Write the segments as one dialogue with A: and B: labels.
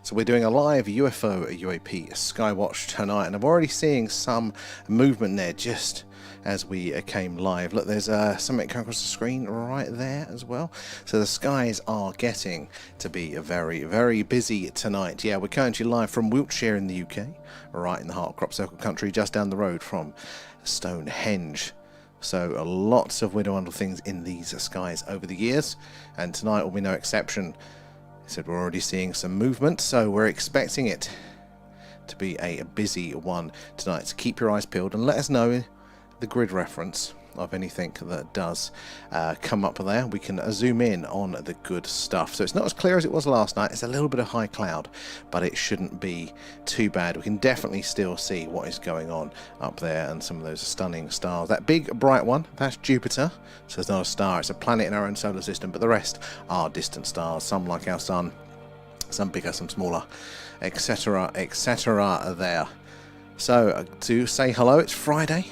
A: So we're doing a live UFO UAP Skywatch tonight, and I'm already seeing some movement there just as we came live. Look, there's something coming across the screen right there as well. So the skies are getting to be very, very busy tonight. Yeah, we're currently live from Wiltshire in the UK, right in the heart of Crop Circle country, just down the road from Stonehenge. So lots of weird and wonderful things in these skies over the years, and tonight will be no exception. I said we're already seeing some movement, so we're expecting it to be a busy one tonight. So keep your eyes peeled and let us know the grid reference of anything that does come up there. We can zoom in on the good stuff. So it's not as clear as it was last night. It's a little bit of high cloud, but it shouldn't be too bad. We can definitely still see what is going on up there and some of those stunning stars. That big bright one, that's Jupiter. So it's not a star, it's a planet in our own solar system, but the rest are distant stars, some like our sun, some bigger, some smaller, etc, etc there. So to say hello, it's Friday.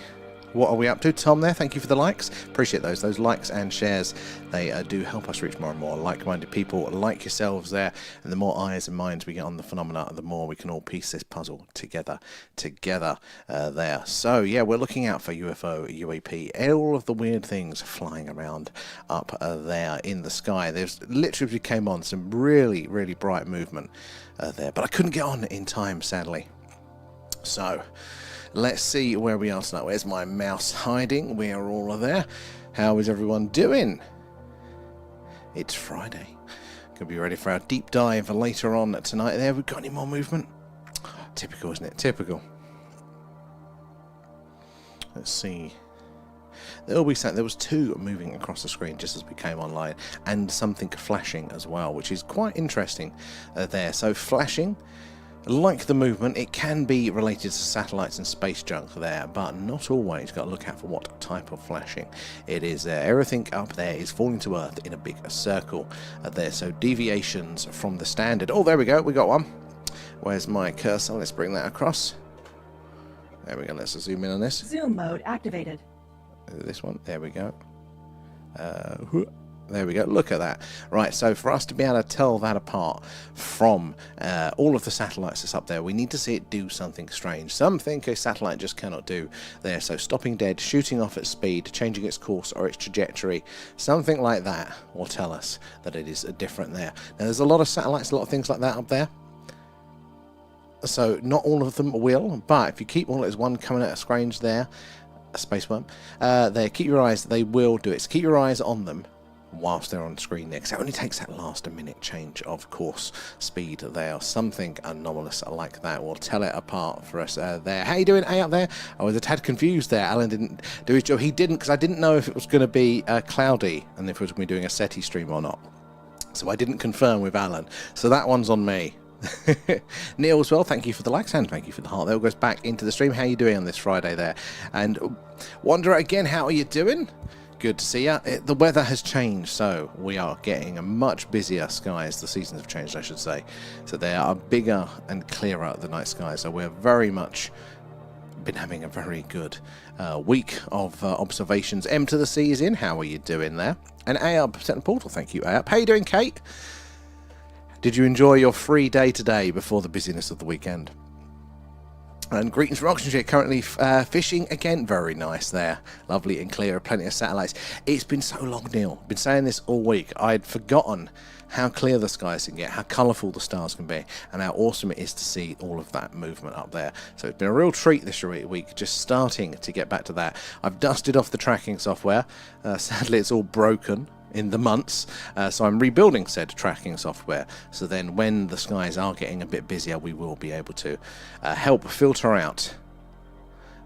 A: What are we up to? Tom there, thank you for the likes. Appreciate those likes and shares. They do help us reach more and more like-minded people like yourselves there. And the more eyes and minds we get on the phenomena, the more we can all piece this puzzle together there. So yeah, we're looking out for UFO, UAP, all of the weird things flying around up there in the sky. There's literally, we came on some really, really bright movement there, but I couldn't get on in time, sadly. So let's see where we are tonight. Where's my mouse hiding? We are all there. How is everyone doing? It's Friday. Gonna be ready for our deep dive later on tonight. There, we've got any more movement? Typical, isn't it? Typical. Let's see. There was two moving across the screen just as we came online, and something flashing as well, which is quite interesting there. So flashing, like the movement, it can be related to satellites and space junk there, but not always. Got to look out for what type of flashing it is there. Everything up there is falling to Earth in a big circle there, so deviations from the standard. Oh, there we go, we got one. Where's my cursor? Let's bring that across. There we go, let's zoom in on this.
B: Zoom mode activated.
A: This one, there we go. There we go, look at that. Right, so for us to be able to tell that apart from all of the satellites that's up there, we need to see it do something strange. Something a satellite just cannot do there. So stopping dead, shooting off at speed, changing its course or its trajectory, something like that will tell us that it is different there. Now there's a lot of satellites, a lot of things like that up there. So not all of them will, but if you keep all, there's one coming at a strange there, a space worm. There, keep your eyes, they will do it. So keep your eyes on them whilst they're on screen next. It only takes that last minute change of course speed there. Something anomalous like that will tell it apart for us there. How you doing, A, up there? I was a tad confused there. Alan didn't do his job. He didn't, because I didn't know if it was going to be cloudy and if it was going to be doing a SETI stream or not. So I didn't confirm with Alan. So that one's on me. Neil as well, thank you for the likes and thank you for the heart. That goes back into the stream. How are you doing on this Friday there? And Wanderer again, how are you doing? Good to see you. The weather has changed, so we are getting a much busier skies. The seasons have changed, I should say. So they are bigger and clearer, the night skies. So we're very much been having a very good week of observations. M to the C is in. How are you doing there? And AUP sent a portal. Thank you, AUP. How you doing, Kate? Did you enjoy your free day today before the busyness of the weekend? And greetings from Oxfordshire, currently fishing again. Very nice there. Lovely and clear, plenty of satellites. It's been so long, Neil. Been saying this all week. I'd forgotten how clear the skies can get, how colourful the stars can be, and how awesome it is to see all of that movement up there. So it's been a real treat this week, just starting to get back to that. I've dusted off the tracking software. Sadly, it's all broken in the months, so I'm rebuilding said tracking software, so then when the skies are getting a bit busier, we will be able to help filter out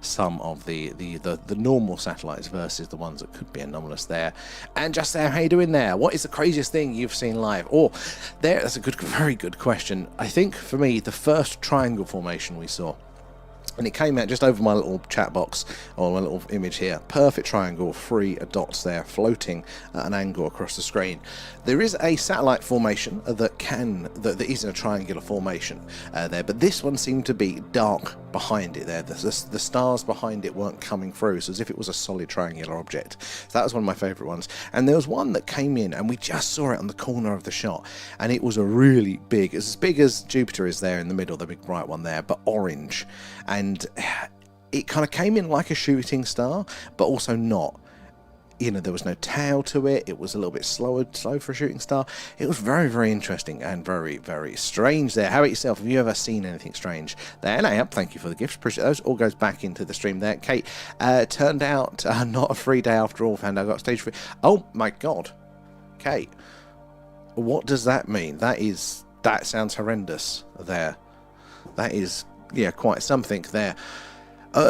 A: some of the normal satellites versus the ones that could be anomalous there. And just there, how you doing there? What is the craziest thing you've seen live? Or there, that's a very good question. I think for me, the first triangle formation we saw And it came out just over my little chat box, or my little image here. Perfect triangle, 3 dots there, floating at an angle across the screen. There is a satellite formation that is in a triangular formation there, but this one seemed to be dark behind it there. The stars behind it weren't coming through, so as if it was a solid triangular object. So that was one of my favourite ones. And there was one that came in, and we just saw it on the corner of the shot, and it was a really big, it's as big as Jupiter is there in the middle, the big bright one there, but orange. And it kind of came in like a shooting star, but also not. You know, there was no tail to it. It was a little bit slow for a shooting star. It was very, very interesting and very, very strange there. How about yourself? Have you ever seen anything strange there? And thank you for the gifts. Appreciate those. All goes back into the stream there. Kate, turned out not a free day after all. Found I got stage 3. Oh my God, Kate, what does that mean? That sounds horrendous there. That is, yeah, quite something there.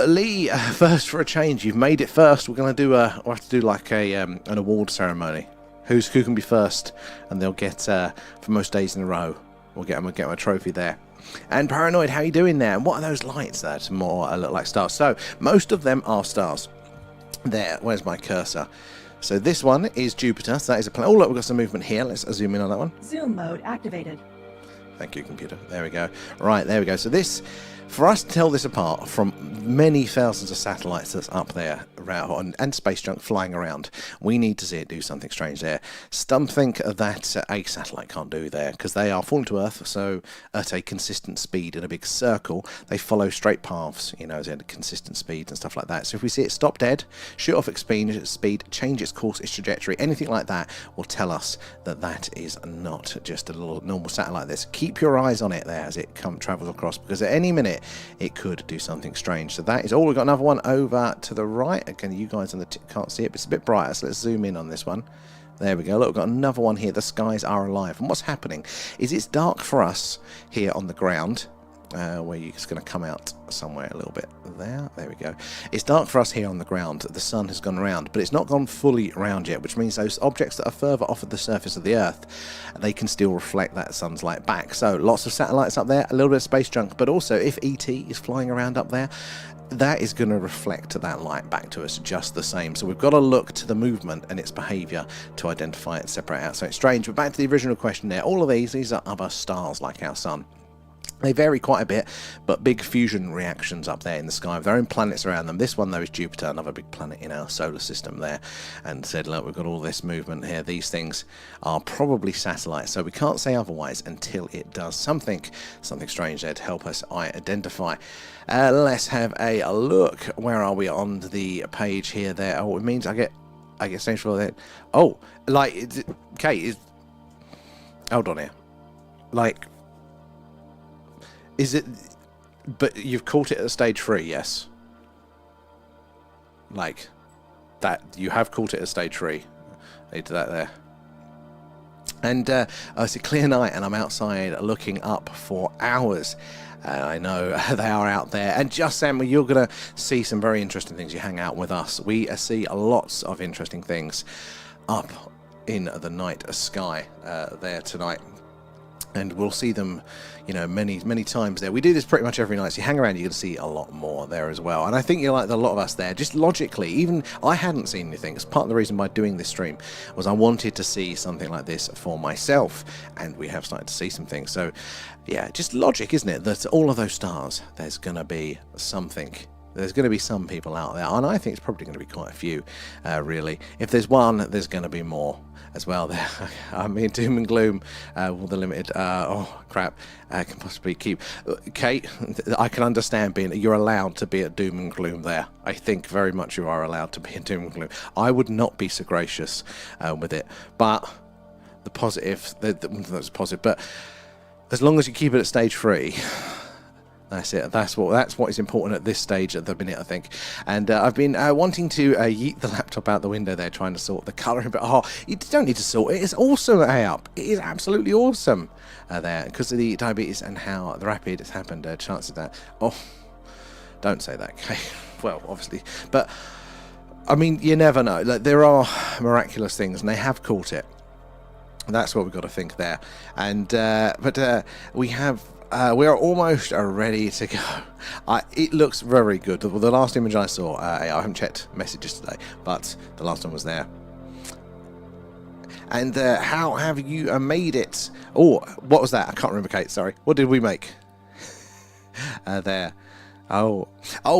A: Lee, first for a change. You've made it first. We're going to do we'll have to do like an award ceremony. Who can be first, and they'll get for most days in a row. We'll get them a trophy there. And Paranoid, how you doing there? And what are those lights there? To more look like stars. So most of them are stars. There. Where's my cursor? So this one is Jupiter. So that is a planet. Oh look, we've got some movement here. Let's zoom in on that one.
B: Zoom mode activated.
A: Thank you, computer. There we go. Right, there we go. So this, for us to tell this apart from many thousands of satellites that's up there around, and space junk flying around, we need to see it do something strange there. Something that a satellite can't do there, because they are falling to Earth, so at a consistent speed in a big circle, they follow straight paths, you know, at a consistent speed and stuff like that. So if we see it stop dead, shoot off its speed, change its course, its trajectory, anything like that will tell us that that is not just a little normal satellite. This. Keep your eyes on it there as it travels across, because at any minute it could do something strange. So that is all. We've got another one over to the right. Again, you guys on the can't see it, but it's a bit brighter, so let's zoom in on this one. There we go. Look, we've got another one here. The skies are alive. And what's happening is it's dark for us here on the ground, where you're just going to come out somewhere a little bit there. There we go. It's dark for us here on the ground. The sun has gone around, but it's not gone fully around yet, which means those objects that are further off of the surface of the Earth, they can still reflect that sun's light back. So lots of satellites up there, a little bit of space junk, but also if ET is flying around up there, that is going to reflect that light back to us just the same. So we've got to look to the movement and its behaviour to identify it, separate out. So it's strange. But back to the original question there. All of these are other stars like our sun. They vary quite a bit, but big fusion reactions up there in the sky with their own planets around them. This one, though, is Jupiter, another big planet in our solar system there. And said, look, we've got all this movement here. These things are probably satellites, so we can't say otherwise until it does something strange there to help us identify. Let's have a look. Where are we on the page here? There. Oh, it means I get stage 4 there. Oh, like, Kate, hold on here. Like, is it? But you've caught it at stage 3, yes. Like that, you have caught it at stage 3. I need that there. And it's a clear night, and I'm outside looking up for hours. I know they are out there. And just Sam, you're going to see some very interesting things. You hang out with us. We see lots of interesting things up in the night sky there tonight. And we'll see them, you know, many times there. We do this pretty much every night. So you hang around, you're going to see a lot more there as well. And I think you're like a lot of us there. Just logically, even I hadn't seen anything. It's part of the reason by doing this stream was I wanted to see something like this for myself. And we have started to see some things. So, yeah, just logic, isn't it? That all of those stars, there's going to be something. There's going to be some people out there. And I think it's probably going to be quite a few, really. If there's one, there's going to be more as well there. I mean, doom and gloom with the limited oh crap, can possibly keep Kate, I can understand being you're allowed to be at doom and gloom there. I think very much you are allowed to be in doom and gloom. I would not be so gracious with it, but the positive, that's positive, but as long as you keep it at stage 3, that's it. That's what is important at this stage at the minute, I think. And I've been wanting to yeet the laptop out the window there, trying to sort the colouring. But you don't need to sort it. It's awesome up. It is absolutely awesome there because of the diabetes and how the rapid it's happened. Chances that. Oh, don't say that. Okay. Well, obviously, but I mean, you never know. Like, there are miraculous things, and they have caught it. That's what we've got to think there. And but we have we are almost ready to go. It looks very good. The last image I saw, I haven't checked messages today, but the last one was there. And how have you made it? Oh, what was that? I can't remember, Kate. Sorry. What did we make? There. Oh,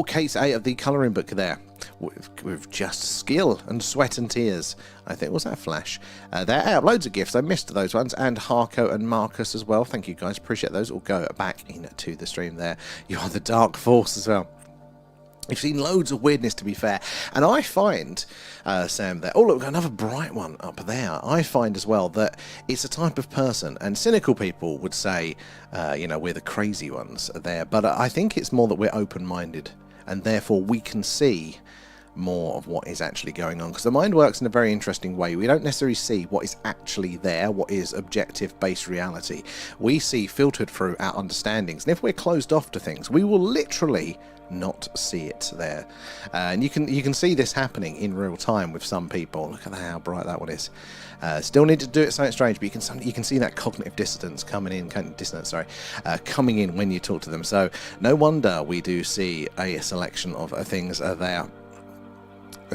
A: Kate's 8 of the colouring book there. With just skill and sweat and tears. I think, was that Flash? There are loads of gifts. I missed those ones. And Harco and Marcus as well. Thank you guys. Appreciate those. We'll go back into the stream there. You are the Dark Force as well. You've seen loads of weirdness, to be fair. And I find, Sam, there... Oh, look, another bright one up there. I find as well that it's a type of person, and cynical people would say, you know, we're the crazy ones there. But I think it's more that we're open-minded, and therefore we can see more of what is actually going on, because the mind works in a very interesting way. We don't necessarily see what is actually there, what is objective based reality. We see filtered through our understandings, and if we're closed off to things, we will literally not see it there. And you can see this happening in real time with some people. Look at how bright that one is. Still need to do it something strange, but you can see that cognitive dissonance coming in when you talk to them. So no wonder we do see a selection of things there.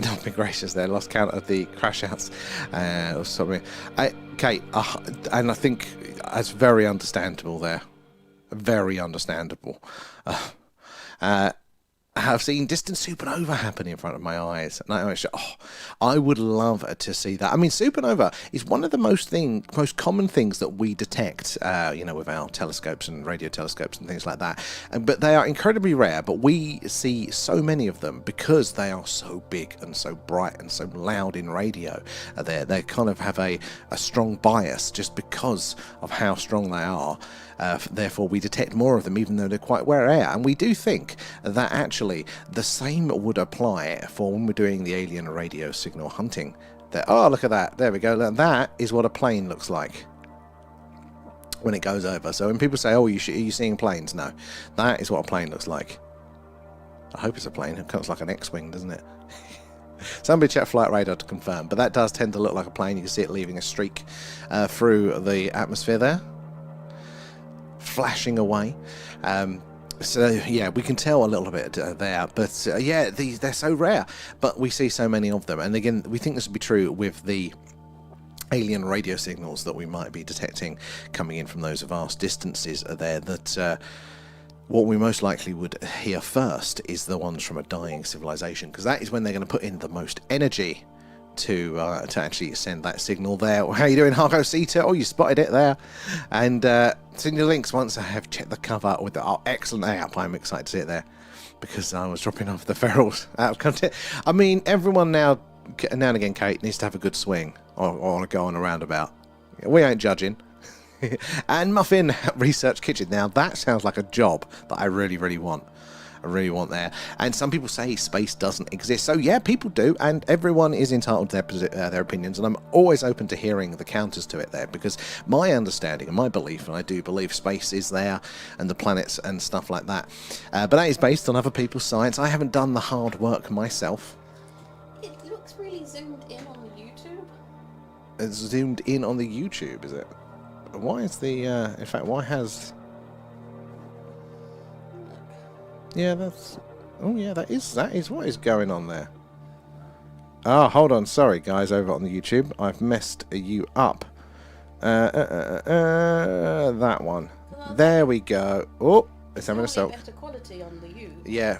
A: Don't be gracious there, lost count of the crash outs or something. Kate, and I think it's very understandable there. Very understandable. Have seen distant supernova happen in front of my eyes, and I would love to see that. I mean, supernova is one of the most common things that we detect, you know, with our telescopes and radio telescopes and things like that. But they are incredibly rare. But we see so many of them because they are so big and so bright and so loud in radio. They kind of have a strong bias just because of how strong they are. Therefore, we detect more of them, even though they're quite rare. And we do think that actually the same would apply for when we're doing the alien radio signal hunting. Oh, look at that. There we go. That is what a plane looks like when it goes over. So when people say, oh, are you seeing planes? No, that is what a plane looks like. I hope it's a plane. It looks like an X-wing, doesn't it? Somebody check flight radar to confirm. But that does tend to look like a plane. You can see it leaving a streak through the atmosphere there, flashing away. So yeah, we can tell a little bit there, but yeah, they're so rare, but we see so many of them. And again, we think this would be true with the alien radio signals that we might be detecting coming in from those vast distances there, that what we most likely would hear first is the ones from a dying civilization, because that is when they're going to put in the most energy to actually send that signal there. How you doing, Harko Sita? Oh, you spotted it there. And send your links once I have checked the cover with the excellent app. I'm excited to see it there, because I was dropping off the ferals out of content. I mean, everyone now and again, Kate, needs to have a good swing or go on a roundabout. We ain't judging. And Muffin Research Kitchen. Now that sounds like a job that I really, really want. I really want there. And some people say space doesn't exist. So yeah, people do, and everyone is entitled to their opinions, and I'm always open to hearing the counters to it there, because my understanding and my belief, and I do believe space is there and the planets and stuff like that, but that is based on other people's science. I haven't done the hard work myself.
B: It looks really zoomed in on the YouTube.
A: It's zoomed in on the YouTube, is it? Why is the in fact, why has... Yeah, that's... Oh, yeah, that is what is going on there. Oh, hold on. Sorry, guys, over on the YouTube. I've messed you up. That one. There we go. Oh, it's having a soak.
B: Better quality on the U.
A: Yeah,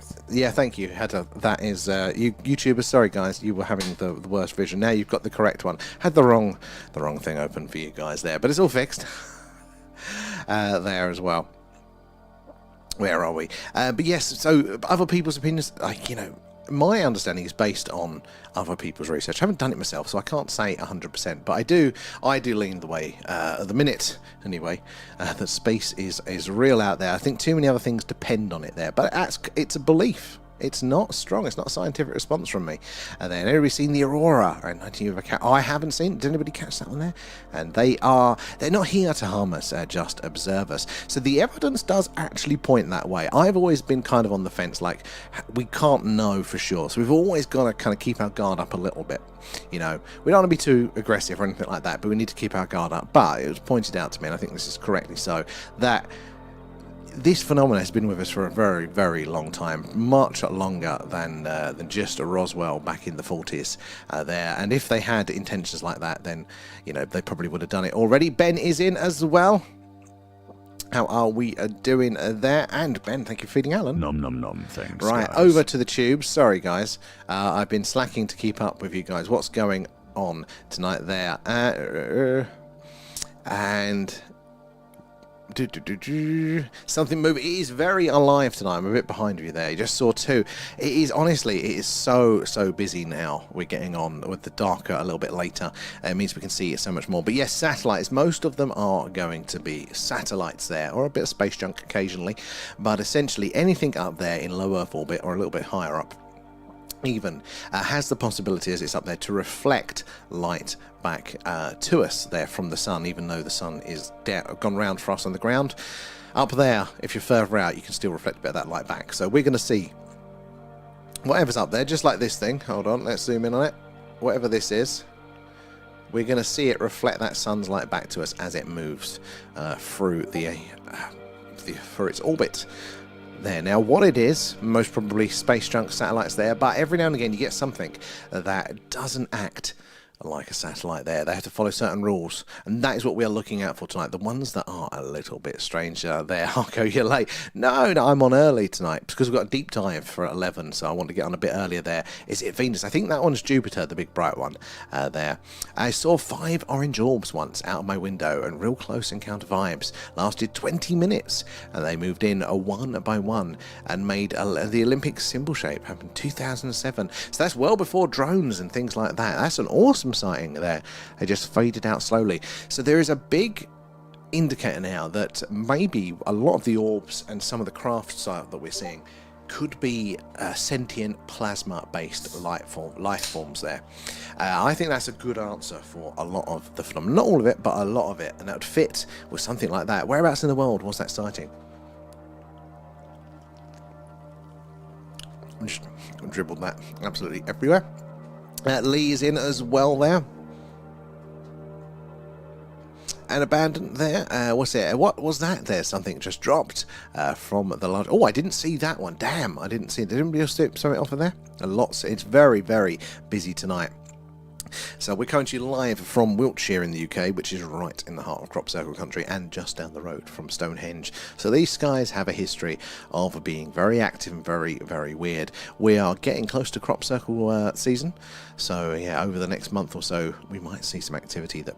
A: thank you. That is... YouTubers, sorry, guys. You were having the worst vision. Now you've got the correct one. Had the wrong thing open for you guys there, but it's all fixed. There as well. Where are we? But yes, so other people's opinions, like, you know, my understanding is based on other people's research. I haven't done it myself, so I can't say 100%, but I do lean the way, at the minute anyway, that space is real out there. I think too many other things depend on it there, but it's a belief. It's not strong. It's not a scientific response from me. And then everybody's seen the Aurora. And I haven't seen it. Did anybody catch that one there? And they're not here to harm us, just observe us. So the evidence does actually point that way. I've always been kind of on the fence, like, we can't know for sure. So we've always got to kind of keep our guard up a little bit. You know, we don't want to be too aggressive or anything like that, but we need to keep our guard up. But it was pointed out to me, and I think this is correctly so, that this phenomenon has been with us for a very, very long time, much longer than just Roswell back in the 40s there. And if they had intentions like that, then, you know, they probably would have done it already. Ben is in as well. How are we doing there? And Ben, thank you for feeding Alan.
C: Nom nom nom, thanks.
A: Right,
C: guys.
A: over to the tubes. Sorry, guys. I've been slacking to keep up with you guys. What's going on tonight there? And something moving. It is very alive tonight. I'm a bit behind you there. You just saw two. It is, honestly, it is so busy now. We're getting on with the darker a little bit later. It means we can see it so much more. But yes, satellites, most of them are going to be satellites there, or a bit of space junk occasionally, but essentially anything up there in low Earth orbit or a little bit higher up even has the possibility, as it's up there, to reflect light back to us there from the sun, even though the sun is gone round for us on the ground. Up there, if you're further out, you can still reflect a bit of that light back. So we're going to see whatever's up there, just like this thing. Hold on, let's zoom in on it. Whatever this is, we're going to see it reflect that sun's light back to us as it moves through for its orbit. There. Now, what it is, most probably space junk satellites there, but every now and again you get something that doesn't act like a satellite there. They have to follow certain rules, and that is what we are looking out for tonight. The ones that are a little bit strange there. Harko, you're late. No, I'm on early tonight because we've got a deep dive for 11, so I want to get on a bit earlier there. Is it Venus? I think that one's Jupiter, the big bright one there. I saw 5 orange orbs once out of my window, and real close encounter vibes. Lasted 20 minutes, and they moved in one by one and made the Olympic symbol shape. Happened 2007. So that's well before drones and things like that. That's an awesome sighting there. They just faded out slowly. So there is a big indicator now that maybe a lot of the orbs and some of the craft style that we're seeing could be sentient plasma-based life forms there. I think that's a good answer for a lot of the phenomenon. Not all of it, but a lot of it, and that would fit with something like that. Whereabouts in the world was that sighting? I just dribbled that absolutely everywhere. Lee is in as well there. And abandoned there. What's it? What was that there? Something just dropped from the large. Oh, I didn't see that one. Damn, I didn't see it. Did anybody else do something off of there? Lots. It's very, very busy tonight. So we're coming to you live from Wiltshire in the UK, which is right in the heart of crop circle country and just down the road from Stonehenge. So these skies have a history of being very active and very, very weird. We are getting close to crop circle season, so yeah, over the next month or so we might see some activity that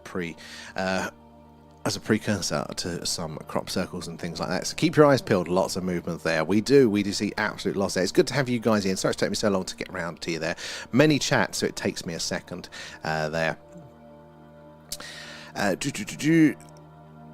A: as a precursor to some crop circles and things like that. So keep your eyes peeled. Lots of movement there. We do see absolute lots there. It's good to have you guys in. Sorry it's taken me so long to get around to you there. Many chats, so it takes me a second there.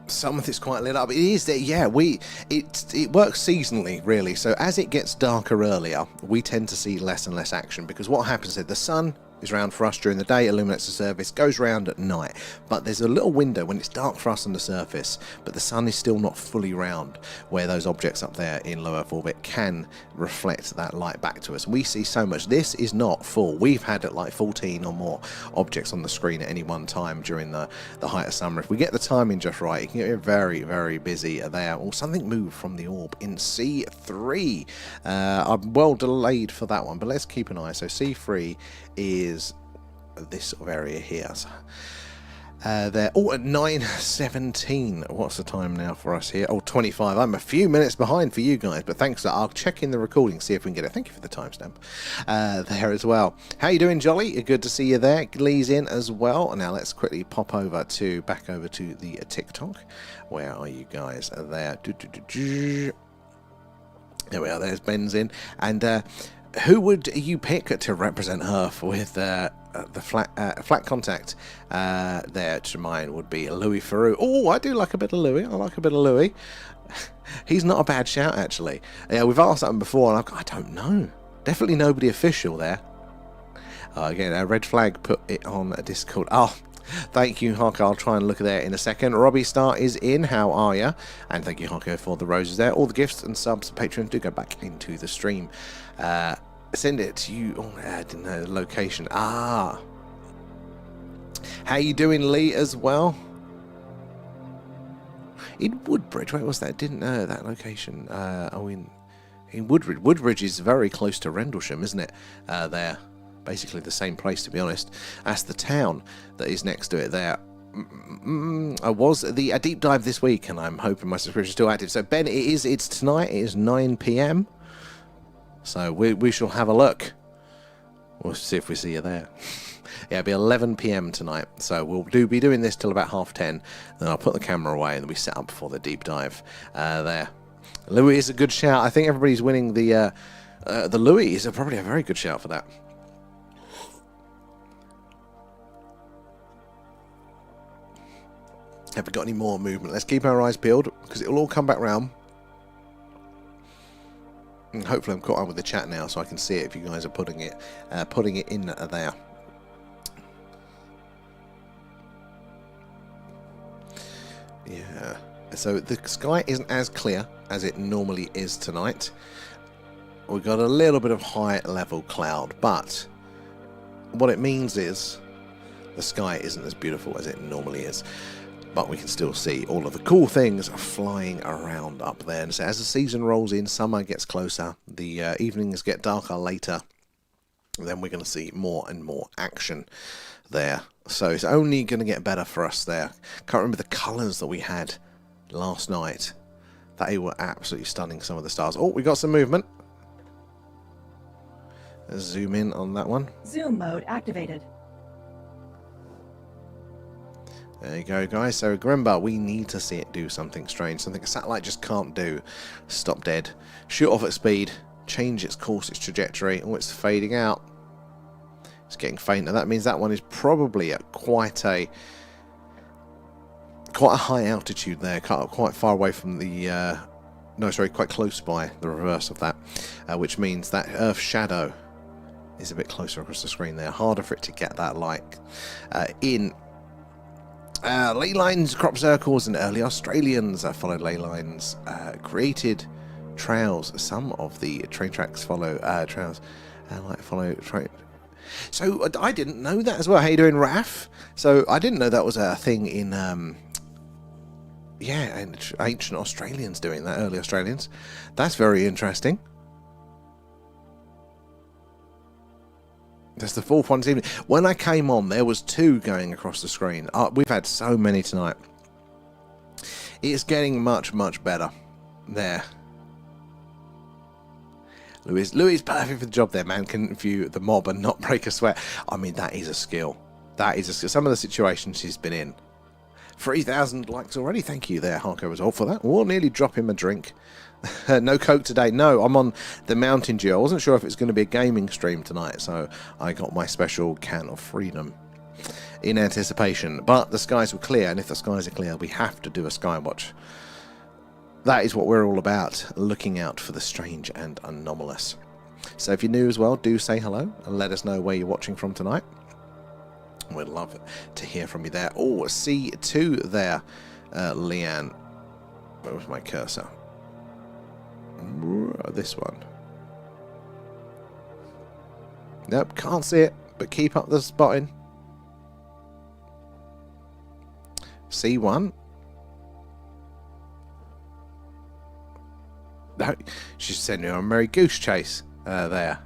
A: Some of it's quite lit up. It is there, yeah. It works seasonally, really. So as it gets darker earlier, we tend to see less and less action, because what happens is the sun is round for us during the day, illuminates the surface, goes round at night, but there's a little window when it's dark for us on the surface, but the sun is still not fully round, where those objects up there in low Earth orbit can reflect that light back to us. We see so much. This is not full. We've had like 14 or more objects on the screen at any one time during the height of summer. If we get the timing just right, it can get very, very busy there. Or something moved from the orb in C3. I'm well delayed for that one, but let's keep an eye. So C3 is this sort of area here. So, there. Oh, at 9:17. What's the time now for us here? Oh, 25. I'm a few minutes behind for you guys, but thanks. I'll check in the recording, see if we can get it. Thank you for the timestamp there as well. How you doing, Jolly? Good to see you there. Lee's in as well. Now let's quickly pop over to the TikTok. Where are you guys? There. There we are. There's Ben's in. And who would you pick to represent Earth with the flat contact there? To mine would be Louis Theroux. Oh, I do like a bit of Louis. I like a bit of Louis. He's not a bad shout, actually. Yeah, we've asked that before, and I don't know. Definitely nobody official there. Again, a red flag put it on a Discord. Oh, thank you, Harko. I'll try and look at that in a second. Robbie Star is in. How are you? And thank you, Harko, for the roses there. All the gifts and subs and patrons do go back into the stream. Send it to you. Oh, I didn't know the location. How you doing, Lee, as well? in Woodbridge. Where was that? Didn't know that location. In Woodbridge. Woodbridge is very close to Rendlesham, isn't it? There, basically the same place, to be honest. That's the town that is next to it there. I was a deep dive this week, and I'm hoping my subscription is still active. So Ben, it's tonight. It is 9 p.m. So we shall have a look. We'll see if we see you there. Yeah, it'll be 11 p.m. tonight. So we'll be doing this till about 10:30. Then I'll put the camera away, and then we set up for the deep dive there. Louis is a good shout. I think everybody's winning the Louis is probably a very good shout for that. Have we got any more movement? Let's keep our eyes peeled because it'll all come back round. And hopefully I'm caught up with the chat now so I can see it if you guys are putting it in there. Yeah. So the sky isn't as clear as it normally is tonight. We've got a little bit of high level cloud, but what it means is the sky isn't as beautiful as it normally is. But we can still see all of the cool things flying around up there. And so as the season rolls in, summer gets closer, the evenings get darker later, then we're going to see more and more action there. So it's only going to get better for us there. Can't remember the colours that we had last night. They were absolutely stunning, some of the stars. Oh, we got some movement. Let's zoom in on that one.
C: Zoom mode activated.
A: There you go, guys. So remember, we need to see it do something strange, something a satellite just can't do. Stop dead, shoot off at speed, change its course, its trajectory. Oh, it's fading out. It's getting fainter. That means that one is probably at quite a high altitude there, quite far away from the no, sorry, quite close by the reverse of that, which means that Earth's shadow is a bit closer across the screen there. Harder for it to get that light in. Ley lines, crop circles, and early Australians followed ley lines, created trails. Some of the train tracks follow trails, follow train. So I didn't know that as well. How you doing, Raf? So I didn't know that was a thing in ancient Australians doing that, early Australians. That's very interesting. That's the fourth one this evening. When I came on, there was 2 going across the screen. We've had so many tonight. It's getting much, much better. There. Louis is perfect for the job there, man. Can view the mob and not break a sweat. I mean, that is a skill. That is a skill. Some of the situations he's been in. 3,000 likes already. Thank you there, Harko Resolve, for that. We'll nearly drop him a drink. No Coke today. No, I'm on the Mountain Dew. I wasn't sure if it's going to be a gaming stream tonight, so I got my special can of freedom in anticipation. But the skies were clear, and if the skies are clear, we have to do a Skywatch. That is what we're all about, looking out for the strange and anomalous. So if you're new as well, do say hello and let us know where you're watching from tonight. We'd love to hear from you there. Oh, C2 there, Leanne. Where was my cursor? This one. Nope, can't see it, but keep up the spotting. C1. No, she's sending you a merry goose chase there.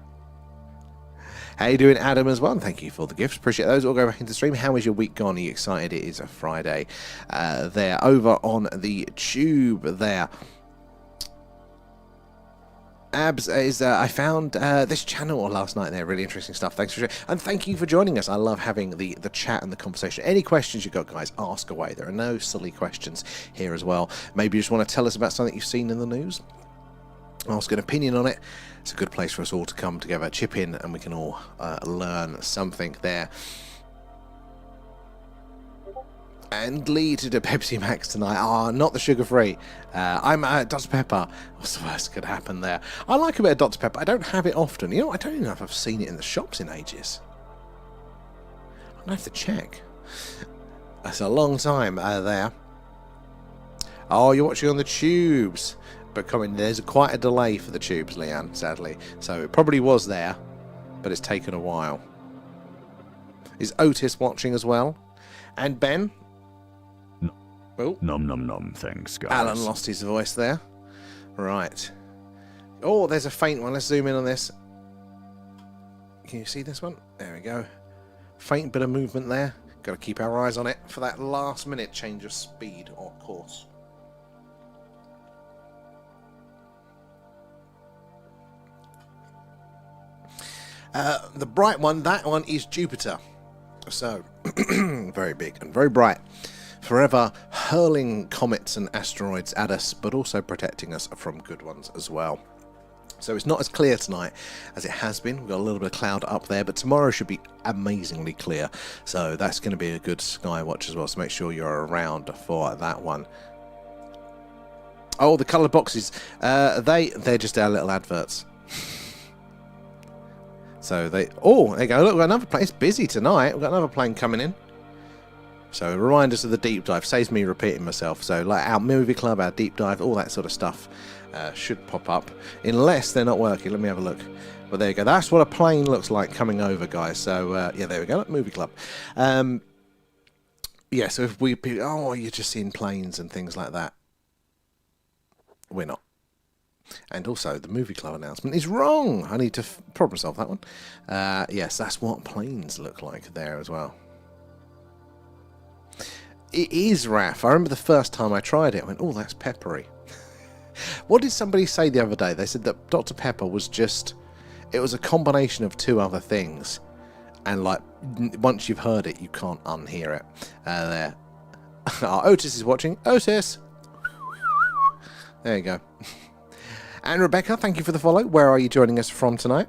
A: How you doing, Adam, as well? And thank you for the gifts. Appreciate those. We'll go back into stream. How is your week gone? Are you excited? It is a Friday there. Over on the tube there. Abs is I found this channel last night there. Really interesting stuff. Thanks for sharing. And thank you for joining us. I love having the chat and the conversation. Any questions you got, guys, ask away. There are no silly questions here as well. Maybe you just want to tell us about something you've seen in the news. Ask an opinion on it. It's a good place for us all to come together, chip in, and we can all learn something there. And lead to the Pepsi Max tonight. Ah, not the sugar-free. I'm Dr. Pepper. What's the worst could happen there? I like a bit of Dr. Pepper. I don't have it often. You know, I don't even know if I've seen it in the shops in ages. I'm gonna have to check. That's a long time there. Oh, you're watching on the tubes. But there's quite a delay for the tubes, Leanne, sadly. So it probably was there, but it's taken a while. Is Otis watching as well? And Ben?
D: No.
A: Oh,
C: Nom nom nom, thanks, guys.
A: Alan lost his voice there. Right. Oh, there's a faint one. Let's zoom in on this. Can you see this one? There we go. Faint bit of movement there. Got to keep our eyes on it for that last minute change of speed or course. The bright one, that one is Jupiter. So, very big and very bright. Forever hurling comets and asteroids at us, but also protecting us from good ones as well. So it's not as clear tonight as it has been. We've got a little bit of cloud up there, but tomorrow should be amazingly clear. So that's going to be a good Skywatch as well, so make sure you're around for that one. Oh, the coloured boxes. They're just our little adverts. So they... Oh, there you go. Look, we've got another plane. It's busy tonight. We've got another plane coming in. So remind us of the deep dive. Saves me repeating myself. So like our movie club, our deep dive, all that sort of stuff should pop up. Unless they're not working. Let me have a look. But there you go. That's what a plane looks like coming over, guys. So yeah, there we go. Look, movie club. Yeah, so if we... Oh, you're just seeing planes and things like that. We're not. And also, the movie club announcement is wrong. I need to problem solve that one. Yes, that's what planes look like there as well. It is RAF. I remember the first time I tried it, I went, oh, that's peppery. What did somebody say the other day? They said that Dr. Pepper was just... It was a combination of two other things. And, like, once you've heard it, you can't unhear it. There. Otis is watching. Otis! There you go. And Rebecca, thank you for the follow. Where are you joining us from tonight?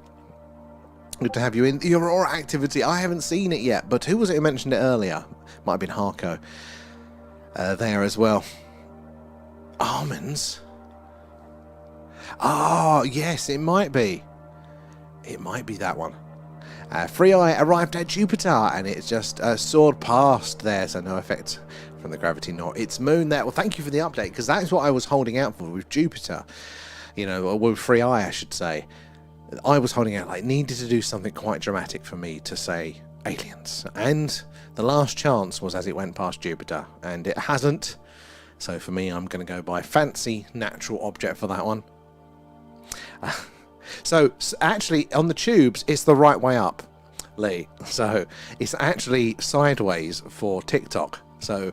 A: Good to have you in. The Aurora activity, I haven't seen it yet, but who was it who mentioned it earlier? Might have been Harco. There as well. Almonds? Oh, yes, it might be. It might be that one. Free Eye arrived at Jupiter, and it's just soared past there, so no effect from the gravity nor its moon there. Well, thank you for the update, because that's what I was holding out for with Jupiter. You know, or with Free Eye, I should say. I was holding out, like, needed to do something quite dramatic for me to say aliens. And the last chance was as it went past Jupiter, and it hasn't. So for me, I'm going to go by fancy natural object for that one. So actually, on the tubes, it's the right way up, Lee. So it's actually sideways for TikTok. So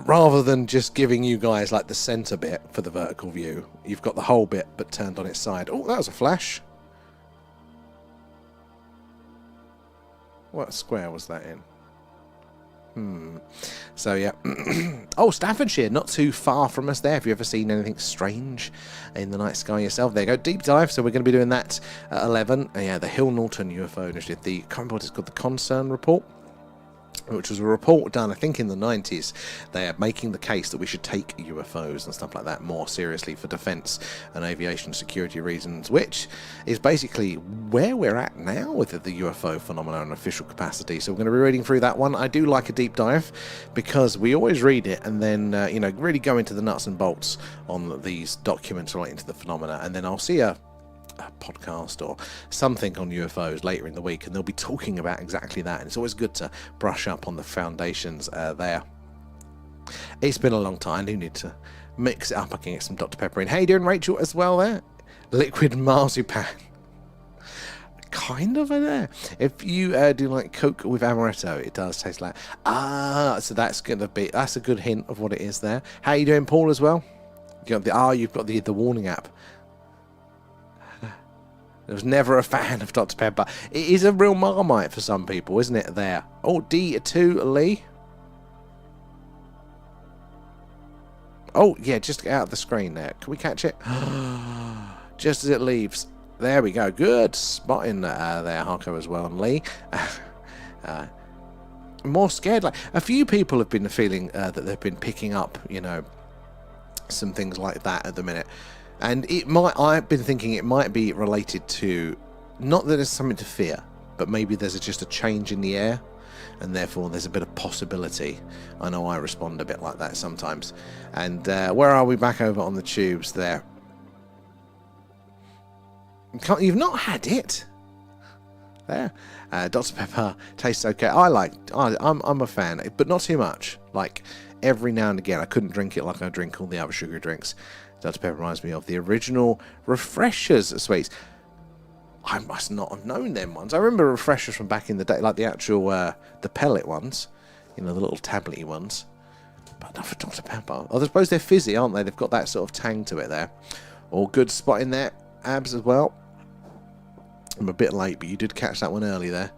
A: rather than just giving you guys like the center bit for the vertical view, you've got the whole bit but turned on its side. Oh, that was a flash. What square was that in? So yeah. Oh, Staffordshire, not too far from us there. Have you ever seen anything strange in the night sky yourself? There you go, deep dive. So we're going to be doing that at 11. And yeah, the Hill Norton UFO initiative. The what is called the Concern Report, which was a report done, I think, in the 90s. They are making the case that we should take UFOs and stuff like that more seriously for defence and aviation security reasons, which is basically where we're at now with the UFO phenomenon in official capacity. So we're going to be reading through that one. I do like a deep dive because we always read it and then, you know, really go into the nuts and bolts on these documents relating to the phenomena, and then I'll see a podcast or something on UFOs later in the week, and they'll be talking about exactly that, and it's always good to brush up on the foundations there. It's been a long time. I do need to mix it up. I can get some Dr. Pepper in. How you doing, Rachel, as well there? Liquid marzipan. Kind of there. If you do like Coke with amaretto, it does taste like... so that's going to be... That's a good hint of what it is there. How you doing, Paul, as well? You've got the warning app. I was never a fan of Dr. Pepper. It is a real Marmite for some people, isn't it, there? Oh, D2, Lee. Oh, yeah, just get out of the screen there. Can we catch it? Just as it leaves. There we go. Good spotting there, Harko, as well, and Lee. More scared. Like, a few people have been feeling that they've been picking up, you know, some things like that at the minute. And I've been thinking it might be related to, not that there's something to fear, but maybe there's just a change in the air, and therefore there's a bit of possibility. I know I respond a bit like that sometimes. And where are we back over on the tubes there? You've not had it? There. Dr. Pepper tastes okay. I'm a fan, but not too much. Like, every now and again, I couldn't drink it like I drink all the other sugary drinks. Dr. Pepper reminds me of the original Refreshers sweets. I must not have known them ones. I remember Refreshers from back in the day, like the actual, the pellet ones. You know, the little tablety ones. But not for Dr. Pepper. I suppose they're fizzy, aren't they? They've got that sort of tang to it there. All good spot in there. Abs as well. I'm a bit late, but you did catch that one early there.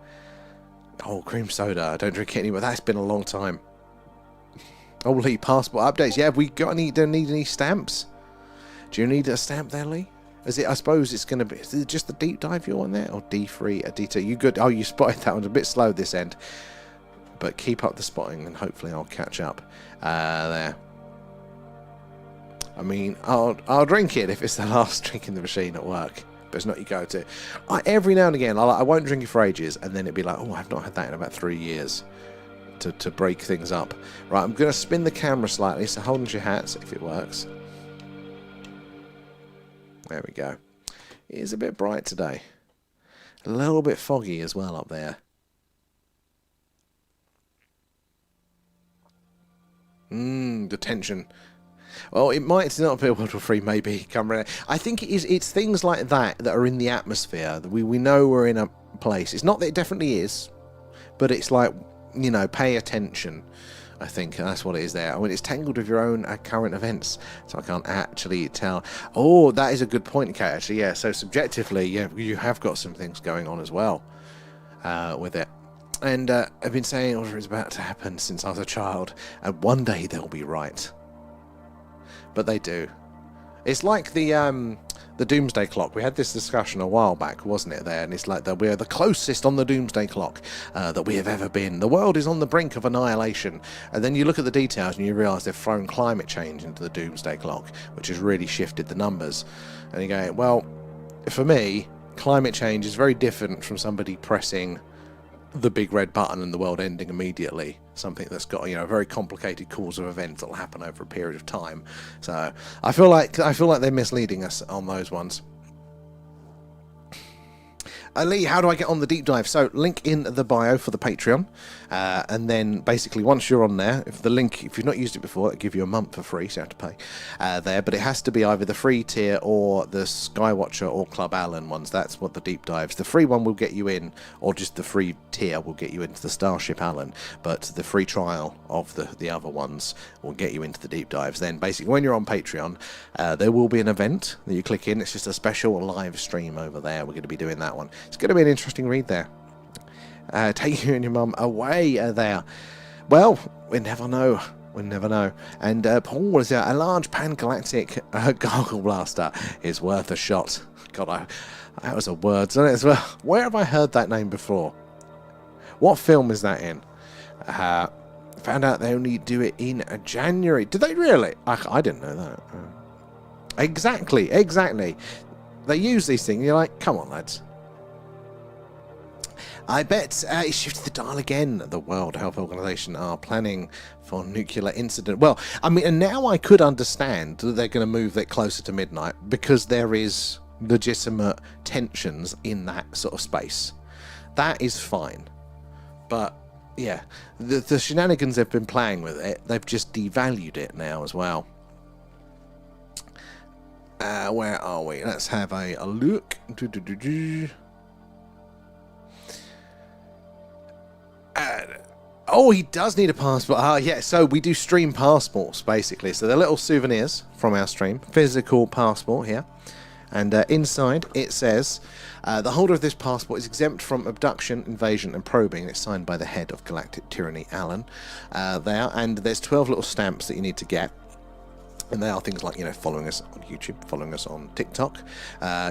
A: Oh, cream soda. I don't drink it anymore. That's been a long time. Oh, Lee, passport updates. Yeah, don't need any stamps. Do you need a stamp there, Lee? Is it? I suppose it's going to be. Is it just the deep dive you want there, or D3, a D2? You good? Oh, you spotted that one. A bit slow this end, but keep up the spotting, and hopefully I'll catch up. There. I mean, I'll drink it if it's the last drink in the machine at work. But it's not your go-to. Every now and again, I won't drink it for ages, and then it'd be like, oh, I've not had that in about 3 years to break things up. Right, I'm going to spin the camera slightly, so hold on to your hats if it works. There we go. It is a bit bright today. A little bit foggy as well up there. The tension. Well, it might not be World War 3, maybe come around. I think it's things like that are in the atmosphere. We know we're in a place. It's not that it definitely is, but it's like, you know, pay attention. I think that's what it is there. I mean, it's tangled with your own current events, so I can't actually tell. Oh, that is a good point, Kate, actually, yeah. So subjectively, yeah, you have got some things going on as well with it. And I've been saying what is about to happen since I was a child, and one day they'll be right. But they do. It's like the Doomsday Clock. We had this discussion a while back, wasn't it, there? And it's like that we're the closest on the Doomsday Clock that we have ever been. The world is on the brink of annihilation. And then you look at the details and you realise they've thrown climate change into the Doomsday Clock, which has really shifted the numbers. And you go, well, for me, climate change is very different from somebody pressing the big red button and the world ending immediately. Something that's got, you know, a very complicated cause of events that'll happen over a period of time. So I feel like they're misleading us on those ones. Lee, how do I get on the deep dive? So link in the bio for the Patreon, and then basically once you're on there, if you've not used it before, it'll give you a month for free, so you have to pay there, but it has to be either the free tier or the Skywatcher or Club Allen ones. That's what the deep dives. The free one will get you in, or just the free tier will get you into the Starship Allen, but the free trial of the other ones will get you into the deep dives. Then basically when you're on Patreon, there will be an event that you click in. It's just a special live stream over there. We're going to be doing that one. It's going to be an interesting read there. Take you and your mum away there. Well, we never know. We never know. And Paul was a large pan-galactic gargle blaster is worth a shot. God, that was a word, isn't it, as well? Where have I heard that name before? What film is that in? Found out they only do it in January. Did they really? I didn't know that. Exactly. They use these things. You're like, come on, lads. I bet it shifted the dial again. The World Health Organization are planning for nuclear incident. Well, I mean, and now I could understand that they're going to move it closer to midnight because there is legitimate tensions in that sort of space. That is fine. But, yeah, the shenanigans they've been playing with it, they've just devalued it now as well. Where are we? Let's have a look. Oh, he does need a passport. Yeah, so we do stream passports, basically. So they're little souvenirs from our stream. Physical passport here. And inside it says, the holder of this passport is exempt from abduction, invasion and probing. It's signed by the head of Galactic Tyranny, Alan, there. And there's 12 little stamps that you need to get. And they are things like, you know, following us on YouTube, following us on TikTok.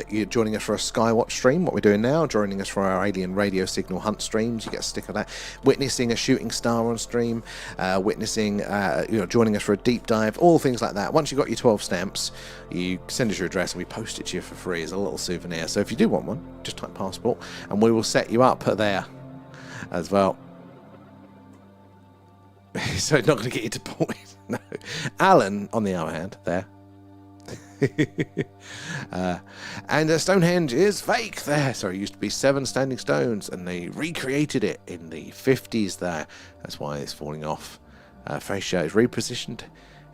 A: You're joining us for a Skywatch stream, what we're doing now. Joining us for our alien radio signal hunt streams. You get a stick of that. Witnessing a shooting star on stream. Witnessing, joining us for a deep dive. All things like that. Once you've got your 12 stamps, you send us your address and we post it to you for free as a little souvenir. So if you do want one, just type passport and we will set you up there as well. So it's not going to get you deported. No. Alan, on the other hand, there, And Stonehenge is fake there. So it used to be 7 standing stones, and they recreated it in the 50s there. That's why it's falling off. Fascia is repositioned.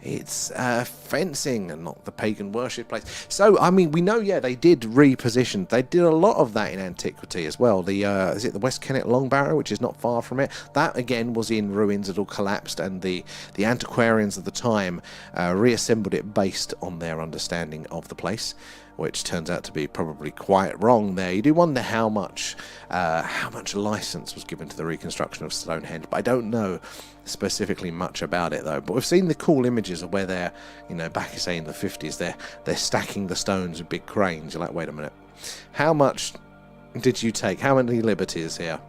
A: It's fencing and not the pagan worship place. So, I mean, we know, yeah, they did reposition. They did a lot of that in antiquity as well. The is it the West Kennet Long Barrow, which is not far from it? That, again, was in ruins. It all collapsed, and the antiquarians of the time reassembled it based on their understanding of the place, which turns out to be probably quite wrong there. You do wonder how much license was given to the reconstruction of Stonehenge, but I don't know specifically much about it though. But we've seen the cool images of where they're, you know, back say in the 50s, they're stacking the stones with big cranes. You're like, wait a minute, how much did you take? How many liberties here?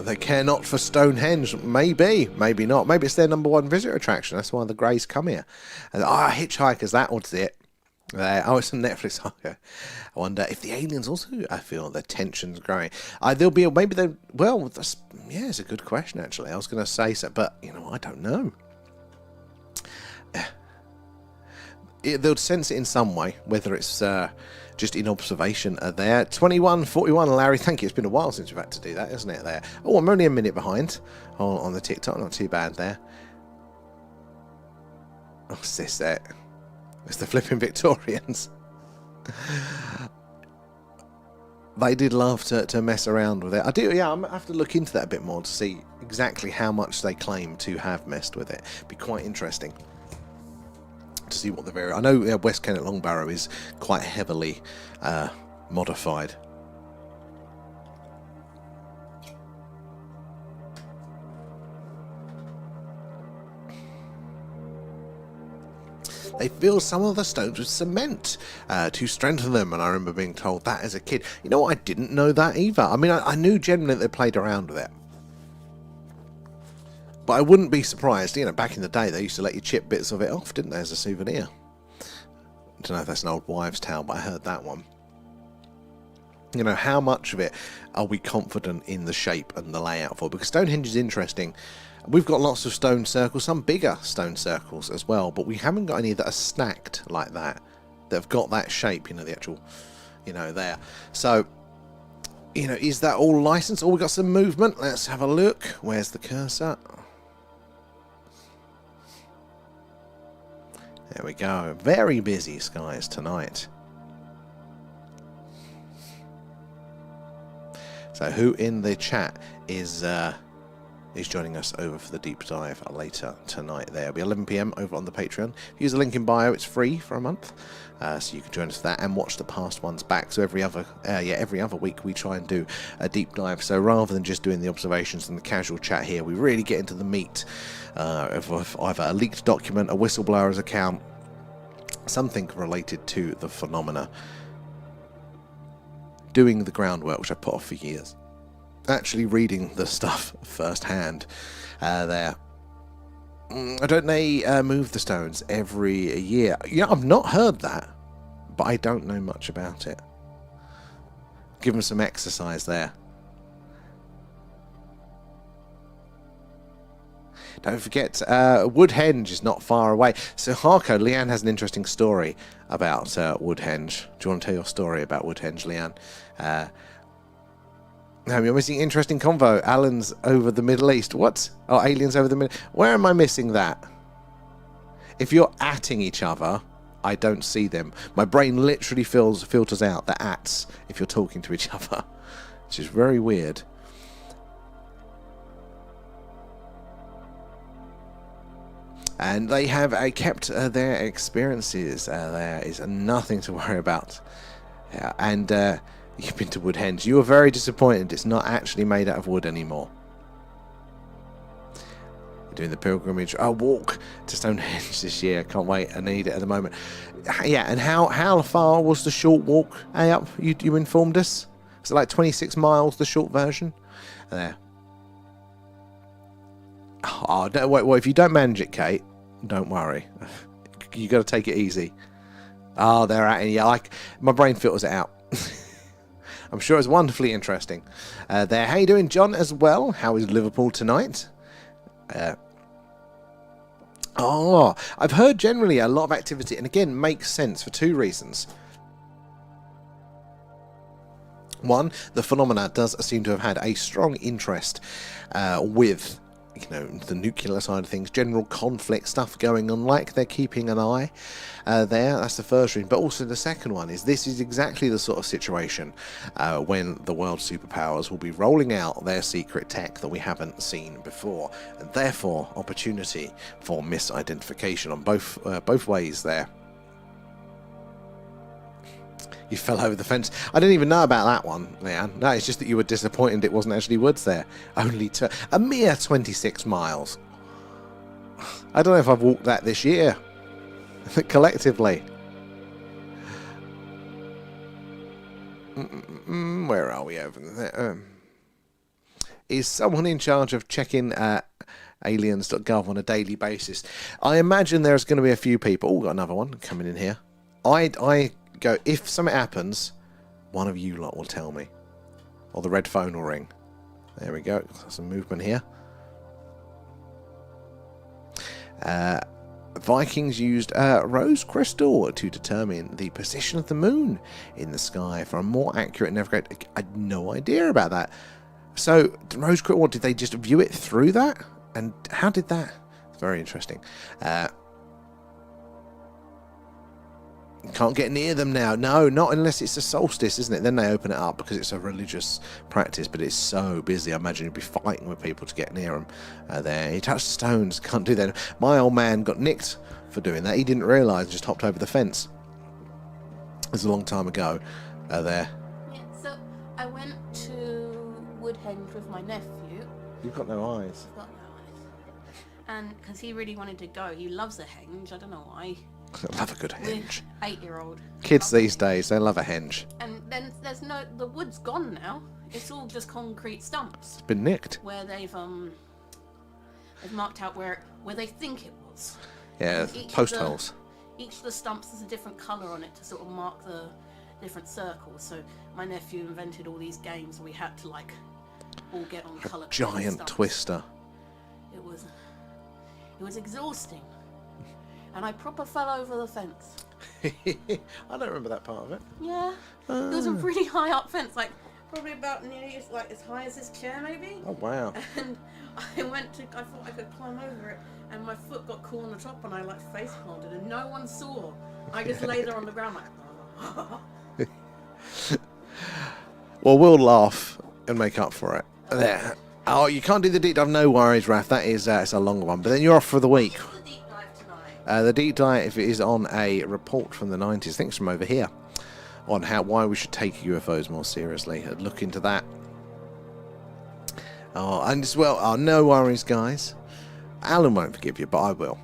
A: They care not for Stonehenge. Maybe, maybe not. Maybe it's their #1 visitor attraction. That's why the Greys come here. And, Hitchhikers, that was it. It's a Netflix. Okay. I wonder if the aliens also feel the tension's growing. There'll be maybe they. Well, it's a good question actually. I was going to say so, but you know, I don't know. They'll sense it in some way, whether it's just in observation there. 21:41, Larry, thank you. It's been a while since we've had to do that, isn't it, there? Oh, I'm only a minute behind on the TikTok. Not too bad there. What's this there? It's the flipping Victorians. They did love to mess around with it. I do, yeah, I'm going to have to look into that a bit more to see exactly how much they claim to have messed with it. It'd be quite interesting to see what the I know West Kennet Long Barrow is quite heavily modified. They fill some of the stones with cement to strengthen them, and I remember being told that as a kid. You know what, I didn't know that either. I mean, I knew generally that they played around with it. But I wouldn't be surprised, you know, back in the day they used to let you chip bits of it off, didn't they, as a souvenir. I don't know if that's an old wives' tale, but I heard that one. You know, how much of it are we confident in the shape and the layout for? Because Stonehenge is interesting. We've got lots of stone circles, some bigger stone circles as well, but we haven't got any that are stacked like that have got that shape, you know, the actual, you know, there. So, you know, is that all licensed? Oh, we've got some movement. Let's have a look. Where's the cursor? There we go. Very busy skies tonight. So who in the chat is joining us over for the deep dive later tonight? There will be 11 PM over on the Patreon. Use the link in bio. It's free for a month, so you can join us for that and watch the past ones back. So every other week we try and do a deep dive. So rather than just doing the observations and the casual chat here, we really get into the meat of either a leaked document, a whistleblower's account, something related to the phenomena. Doing the groundwork, which I put off for years. Actually reading the stuff firsthand there. Don't they move the stones every year? Yeah, I've not heard that, but I don't know much about it. Give them some exercise there. Don't forget, Woodhenge is not far away. So, Harco, Leanne has an interesting story about Woodhenge. Do you want to tell your story about Woodhenge, Leanne? You're missing interesting convo. Alan's over the Middle East. What? Oh, aliens over the Middle. Where am I missing that? If you're atting each other, I don't see them. My brain literally filters out the ats if you're talking to each other, which is very weird. And they have kept their experiences. There is nothing to worry about. And you've been to Woodhenge. You were very disappointed. It's not actually made out of wood anymore. You're doing the pilgrimage. I'll walk to Stonehenge this year. Can't wait. I need it at the moment. Yeah, and how far was the short walk? Hey, up. You informed us? Is it like 26 miles, the short version? There. Oh, don't wait. Well, if you don't manage it, Kate, don't worry. You got to take it easy. Oh, they're out. Yeah, my brain filters it out. I'm sure it's wonderfully interesting. There. How you doing, John, as well? How is Liverpool tonight? I've heard generally a lot of activity, and again, makes sense for two reasons. One, the phenomena does seem to have had a strong interest with, the nuclear side of things, general conflict stuff going on, like they're keeping an eye there. That's the first reason. But also the second one is this is exactly the sort of situation when the world superpowers will be rolling out their secret tech that we haven't seen before, and therefore opportunity for misidentification on both ways there. You fell over the fence. I didn't even know about that one, Leanne. No, it's just that you were disappointed it wasn't actually woods there. Only a mere 26 miles. I don't know if I've walked that this year. Collectively. Where are we over there? Is someone in charge of checking aliens.gov on a daily basis? I imagine there's going to be a few people. Oh, got another one coming in here. I go, if something happens, one of you lot will tell me, or the red phone will ring. There we go. Some movement here. Vikings used rose crystal to determine the position of the moon in the sky for a more accurate navigation. I had no idea about that. So rose crystal, what, did they just view it through that? And how did that? It's very interesting. Can't get near them now. No, not unless it's a solstice, isn't it? Then they open it up because it's a religious practice, but it's so busy. I imagine you'd be fighting with people to get near them there. He touched stones. Can't do that. My old man got nicked for doing that. He didn't realise, just hopped over the fence. It was a long time ago there.
B: Yeah, so I went to Woodhenge with my nephew.
A: You've got no eyes.
B: I've got no eyes. And because he really wanted to go. He loves a henge. I don't know why.
A: I love a good henge.
B: 8-year-old.
A: Kids these days, they love a henge.
B: And then the wood's gone now. It's all just concrete stumps.
A: It's been nicked.
B: Where they've marked out where they think it was.
A: Yeah, post holes.
B: Each of the stumps has a different colour on it to sort of mark the different circles. So my nephew invented all these games. We had to all get on colour.
A: Giant
B: stumps.
A: twister.
B: It was exhausting. And I proper fell over the fence.
A: I don't remember that part of it.
B: Yeah. It was a really high up fence, probably about nearly as high as this chair maybe.
A: Oh wow.
B: And I thought I could climb over it, and my foot got caught on the top, and I face planted, and no one saw. I just lay there on the ground
A: Well, we'll laugh and make up for it. There. Oh, you can't do the deep dive. No worries, Raph. That is it's a long one. But then you're off for the week. The deep dive is on a report from the 90s, I think it's from over here, on why we should take UFOs more seriously. Look into that. Oh, and as well, no worries, guys. Alan won't forgive you, but I will.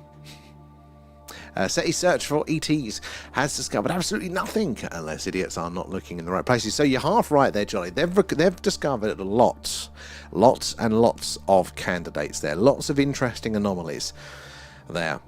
A: SETI search for ETs has discovered absolutely nothing unless idiots are not looking in the right places. So you're half right there, Jolly. They've discovered lots and lots of candidates there. Lots of interesting anomalies there.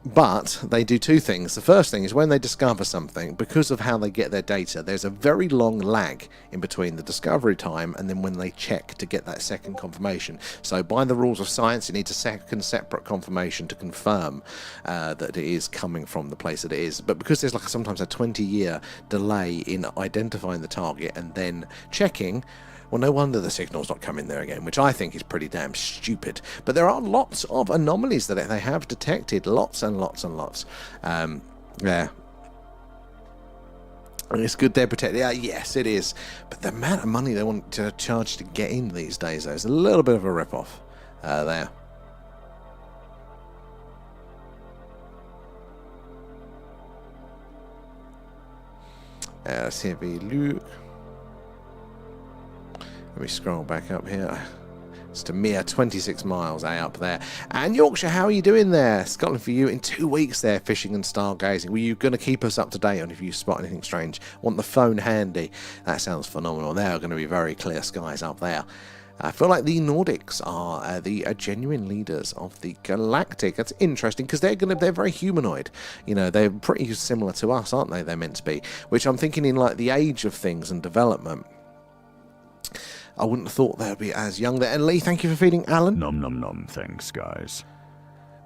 A: But they do two things. The first thing is when they discover something, because of how they get their data, there's a very long lag in between the discovery time and then when they check to get that second confirmation. So by the rules of science, it needs a second separate confirmation to confirm that it is coming from the place that it is. But because there's sometimes a 20-year delay in identifying the target and then checking, well, no wonder the signal's not coming there again, which I think is pretty damn stupid. But there are lots of anomalies that they have detected, lots and lots and lots. Yeah. And it's good they're protected. Yeah, yes, it is. But the amount of money they want to charge to get in these days, though, is a little bit of a rip-off there. Let's have a look. Let me scroll back up here. It's a mere 26 miles up there. And Yorkshire, how are you doing there? Scotland for you in 2 weeks there, fishing and stargazing. Were you going to keep us up to date on if you spot anything strange? Want the phone handy? That sounds phenomenal. There are going to be very clear skies up there. I feel like the Nordics are the genuine leaders of the galactic. That's interesting because they're very humanoid. You know, they're pretty similar to us, aren't they? They're meant to be. Which I'm thinking in like the age of things and development. I wouldn't have thought they'd be as young there. And Lee, thank you for feeding Alan.
C: Nom nom nom. Thanks, guys.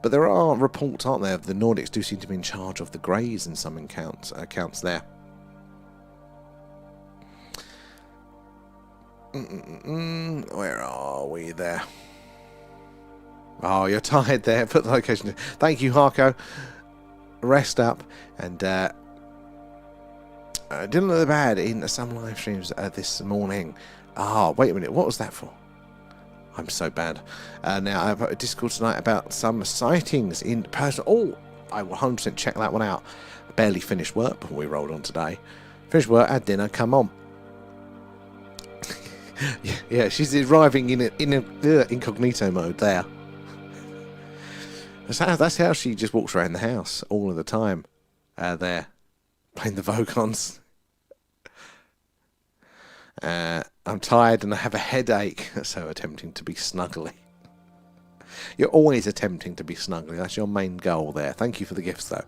A: But there are reports, aren't there? The Nordics do seem to be in charge of the Greys in some accounts there. Where are we there? Oh, you're tired there. Put the location. Thank you, Harko. Rest up. And didn't look bad in some live streams this morning. Wait a minute. What was that for? I'm so bad. Now, I have a Discord tonight about some sightings in person. Oh, I will 100% check that one out. Barely finished work before we rolled on today. Finished work, had dinner, come on. Yeah, she's arriving in a incognito mode there. That's how she just walks around the house all of the time. There, playing the Vocons. I'm tired and I have a headache, so attempting to be snuggly. You're always attempting to be snuggly. That's your main goal there. Thank you for the gifts, though.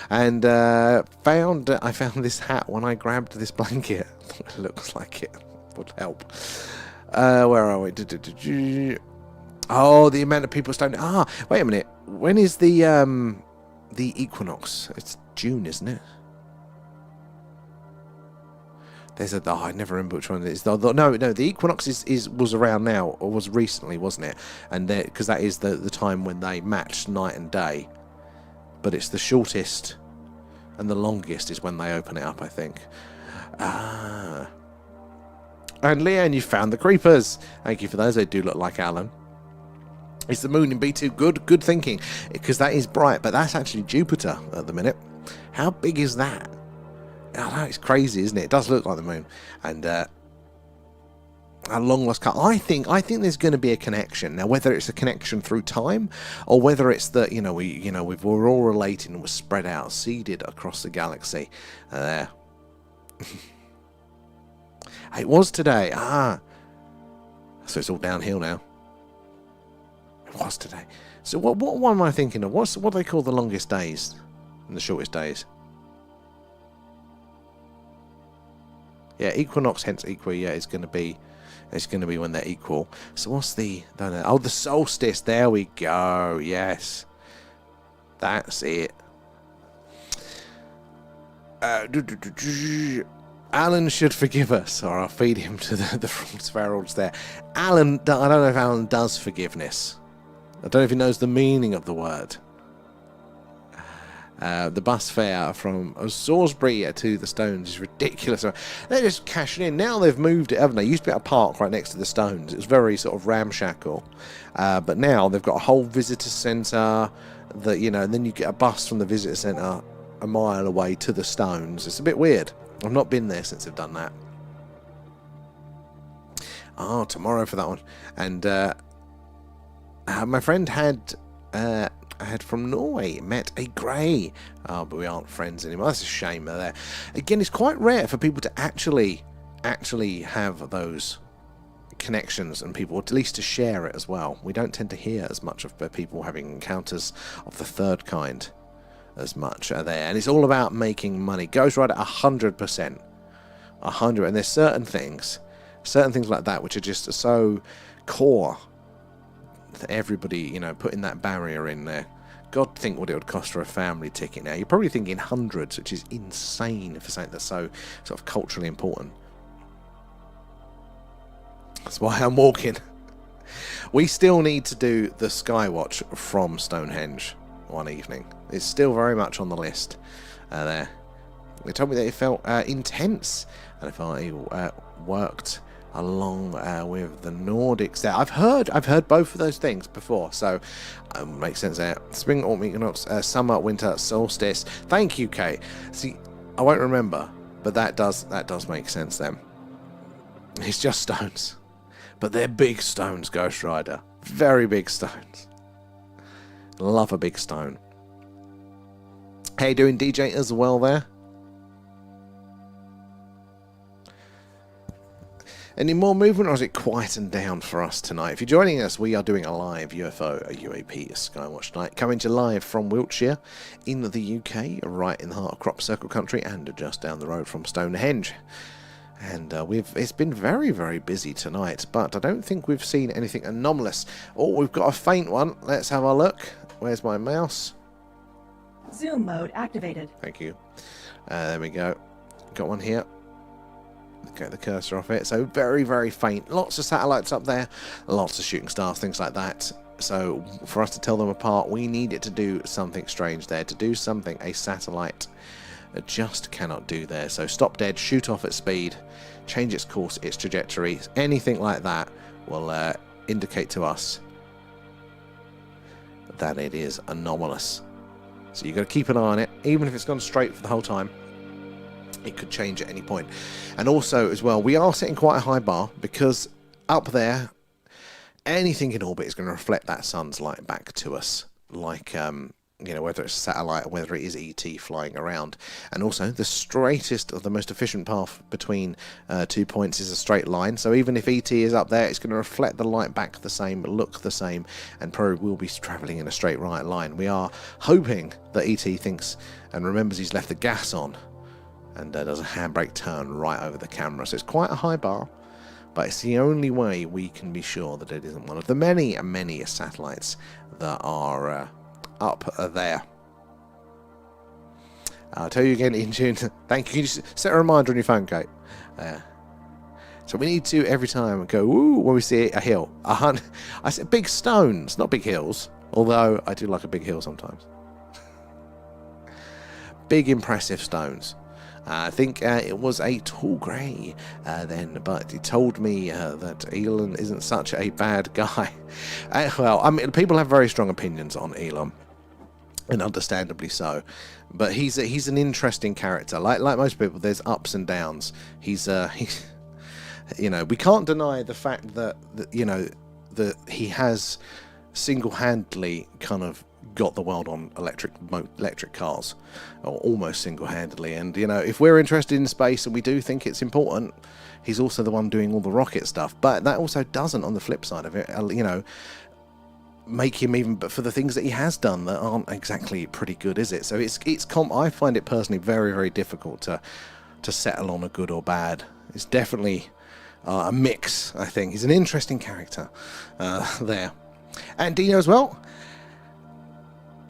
A: And I found this hat when I grabbed this blanket. It looks like it would help. Where are we? Oh, the amount of people stone. Wait a minute. When is the equinox? It's June, isn't it? There's I never remember which one it is. No, the equinox was around now, or was recently, wasn't it? And because that is the time when they match night and day. But it's the shortest and the longest is when they open it up, I think. And Leanne, you found the creepers. Thank you for those. They do look like Alan. Is the moon in B2? Good thinking. Because that is bright, but that's actually Jupiter at the minute. How big is that? I know, it's crazy, isn't it? It does look like the moon. And a long lost cut. I think there's going to be a connection. Now, whether it's a connection through time or whether it's that, we're all related and we're spread out, seeded across the galaxy. There. It was today. So it's all downhill now. It was today. So what one am I thinking of? What do they call the longest days and the shortest days? Yeah, equinox, hence equal. Yeah, it's going to be when they're equal. So what's the solstice? There we go. Yes, that's it. Alan should forgive us, or I'll feed him to the frauds ferals there. Alan, I don't know if Alan does forgiveness. I don't know if he knows the meaning of the word. The bus fare from Salisbury to the Stones is ridiculous. They're just cashing in. Now they've moved it, haven't they? It used to be a park right next to the Stones. It was very sort of ramshackle. But now they've got a whole visitor centre. And then you get a bus from the visitor centre a mile away to the Stones. It's a bit weird. I've not been there since they've done that. Tomorrow for that one. And my friend had from Norway met a grey. But we aren't friends anymore. That's a shame there. Again, it's quite rare for people to actually have those connections and people, at least to share it as well. We don't tend to hear as much of people having encounters of the third kind as much there, and it's all about making money. Goes right at 100%, 100. And there's certain things like that which are just so core that everybody, putting that barrier in there. God, think what it would cost for a family ticket now. You're probably thinking hundreds, which is insane for something that's so sort of culturally important. That's why I'm walking. We still need to do the Skywatch from Stonehenge one evening. It's still very much on the list there. They told me that it felt intense, and if I worked along with the Nordics there. I've heard both of those things before, so makes sense there. Spring, autumn equinox, summer, winter, solstice. Thank you, Kate. See, I won't remember, but that does make sense then. It's just stones, but they're big stones, Ghost Rider. Very big stones. Love a big stone. How you doing, DJ, as well there? Any more movement, or is it quietened down for us tonight? If you're joining us, we are doing a live UFO, a UAP Skywatch night, coming to you live from Wiltshire in the UK, right in the heart of Crop Circle country, and just down the road from Stonehenge. And it's been very, very busy tonight, but I don't think we've seen anything anomalous. Oh, we've got a faint one. Let's have a look. Where's my mouse?
D: Zoom mode activated.
A: Thank you. There we go. Got one here. Get the cursor off it. So very, very faint. Lots of satellites up there. Lots of shooting stars, things like that. So for us to tell them apart, we need it to do something strange there. To do something a satellite just cannot do there. So stop dead, shoot off at speed, change its course, its trajectory. Anything like that will indicate to us that it is anomalous. So you've got to keep an eye on it. Even if it's gone straight for the whole time, it could change at any point. And also as well, we are setting quite a high bar, because up there, anything in orbit is going to reflect that sun's light back to us, like you know, whether it's a satellite or whether it is ET flying around. And also the straightest or the most efficient path between 2 points is a straight line. So even if ET is up there, it's going to reflect the light back the same, look the same, and probably will be travelling in a straight right line. We are hoping that ET thinks and remembers he's left the gas on, and does a handbrake turn right over the camera. So it's quite a high bar, but it's the only way we can be sure that it isn't one of the many and many satellites that are up there. I'll tell you again in June. Thank you. Can you just set a reminder on your phone, Kate? So we need to every time go, ooh, when we see a hill. I said big stones, not big hills, although I do like a big hill sometimes. Big impressive stones. I think it was a tall grey then, but he told me that Elon isn't such a bad guy. Well, I mean, people have very strong opinions on Elon, and understandably so. But he's an interesting character. Like most people, there's ups and downs. He's you know, we can't deny the fact that you know, that he has single-handedly kind of got the world on electric cars, or almost single-handedly. And you know, if we're interested in space and we do think it's important, he's also the one doing all the rocket stuff. But that also doesn't, on the flip side of it, you know, make him even, but for the things that he has done that aren't exactly pretty good, is it? So I find it personally very, very difficult to settle on a good or bad. It's definitely a mix. I think he's an interesting character there. And Dino as well,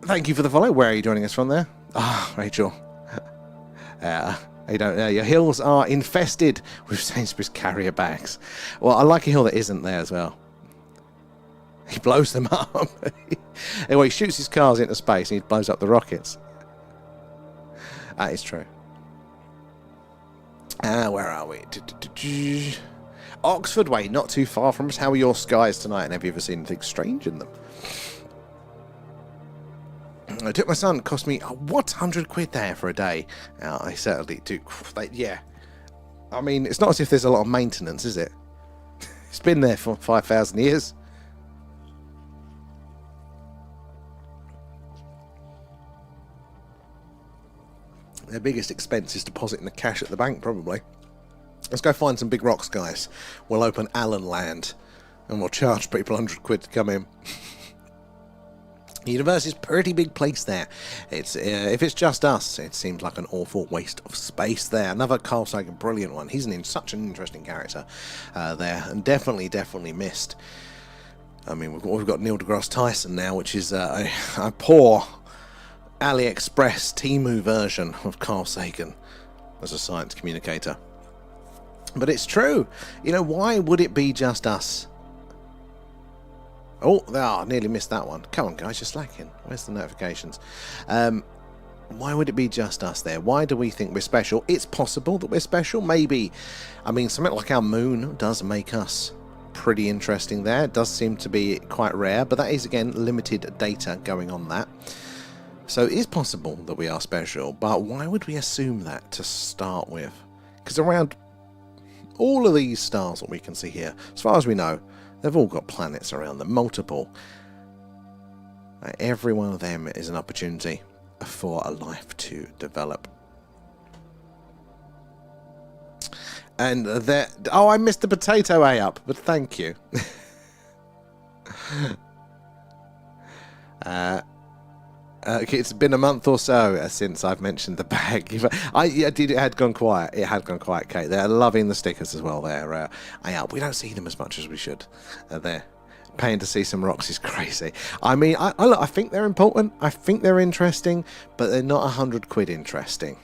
A: thank you for the follow. Where are you joining us from there? Ah, Rachel. Your hills are infested with Sainsbury's carrier bags. Well, I like a hill that isn't there as well. He blows them up. Anyway, he shoots his cars into space and he blows up the rockets. That is true. Where are we? Oxford Way, not too far from us. How are your skies tonight? And have you ever seen anything strange in them? I took my son. It cost me, what, 100 quid there for a day? I certainly do. Yeah. I mean, it's not as if there's a lot of maintenance, is it? It's been there for 5,000 years. Their biggest expense is depositing the cash at the bank, probably. Let's go find some big rocks, guys. We'll open Allen Land, and we'll charge people 100 quid to come in. The universe is a pretty big place there. It's if it's just us, it seems like an awful waste of space there. Another Carl Sagan, brilliant one. He's such an interesting character there, and definitely missed. I mean, we've got Neil deGrasse Tyson now, which is a poor AliExpress Temu version of Carl Sagan as a science communicator. But it's true. You know, why would it be just us? Oh, I nearly missed that one. Come on, guys, you're slacking. Where's the notifications? Why would it be just us there? Why do we think we're special? It's possible that we're special, maybe. I mean, something like our moon does make us pretty interesting there. It does seem to be quite rare, but that is, again, limited data going on that. So it is possible that we are special, but why would we assume that to start with? Because around all of these stars that we can see here, as far as we know, they've all got planets around them, multiple. Every one of them is an opportunity for a life to develop. And there... Oh, I missed the potato up, but thank you. It's been a month or so since I've mentioned the bag. It had gone quiet. It had gone quiet, Kate. They're loving the stickers as well. They're we don't see them as much as we should. They're paying to see some rocks is crazy. I mean, I think they're important. I think they're interesting, but they're not £100 interesting.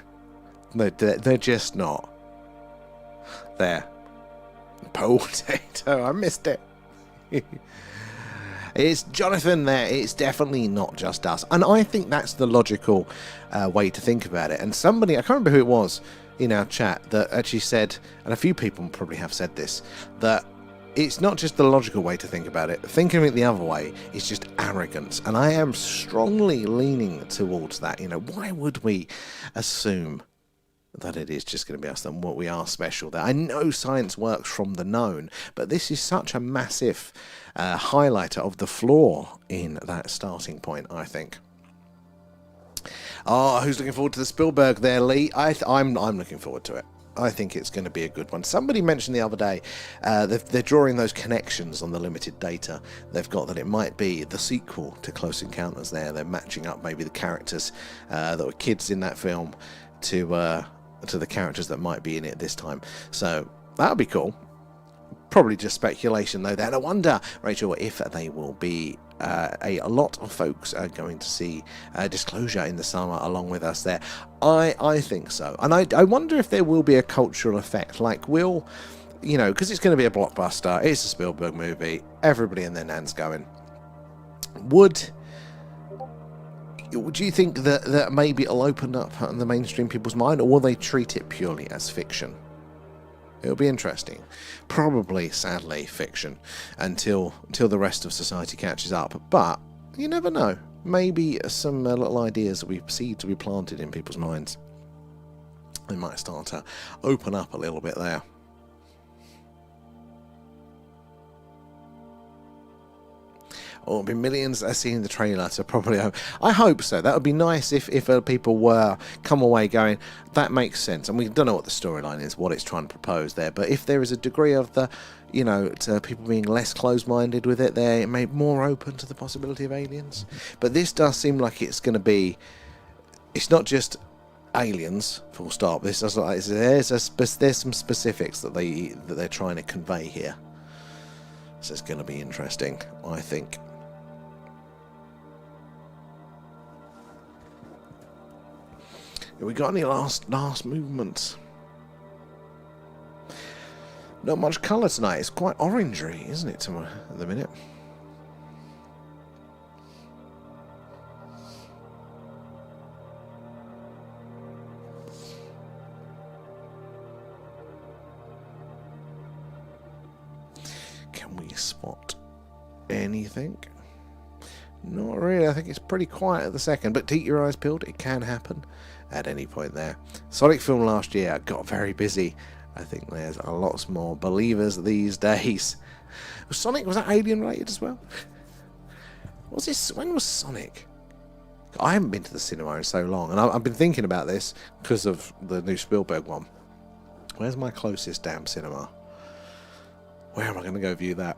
A: They're just not. There. Potato. I missed it. It's Jonathan there. It's definitely not just us. And I think that's the logical way to think about it. And somebody, I can't remember who it was in our chat, that actually said, and a few people probably have said this, that it's not just the logical way to think about it. Thinking of it the other way is just arrogance. And I am strongly leaning towards that. You know, why would we assume that it is just going to be us, that what we are special there? I know science works from the known, but this is such a massive highlighter of the flaw in that starting point, I think. Oh, who's looking forward to the Spielberg there, Lee? I'm looking forward to it. I think it's going to be a good one. Somebody mentioned the other day they're drawing those connections on the limited data they've got, that it might be the sequel to Close Encounters there. They're matching up maybe the characters that were kids in that film to the characters that might be in it this time. So that would be cool. Probably just speculation though. Then I wonder, Rachel, if they will be a lot of folks are going to see Disclosure in the summer along with us there. I think so. And I wonder if there will be a cultural effect. Like, will, you know, because it's going to be a blockbuster, it's a Spielberg movie, everybody and their nan's going. Do you think that maybe it'll open up in the mainstream people's mind, or will they treat it purely as fiction? It'll be interesting. Probably, sadly, fiction until the rest of society catches up. But you never know. Maybe some little ideas that we see to be planted in people's minds, they might start to open up a little bit there. Or it'll be millions seeing the trailer, so probably I hope so. That would be nice if people were come away going, that makes sense. And we don't know what the storyline is, what it's trying to propose there, but if there is a degree of the, you know, to people being less closed-minded with it, they're maybe more open to the possibility of aliens. But this does seem like it's going to be, it's not just aliens, full stop. This does like there's some specifics that they're trying to convey here. So it's going to be interesting, I think. Have we got any last movements? Not much colour tonight. It's quite orangery, isn't it, at the minute? Can we spot anything? Not really. I think it's pretty quiet at the second, but keep your eyes peeled. It can happen at any point there. Sonic film last year got very busy. I think there's a lot more believers these days. Sonic, was that alien related as well? Was this, when was Sonic? I haven't been to the cinema in so long, and I've been thinking about this because of the new Spielberg one. Where's my closest damn cinema? Where am I going to go view that?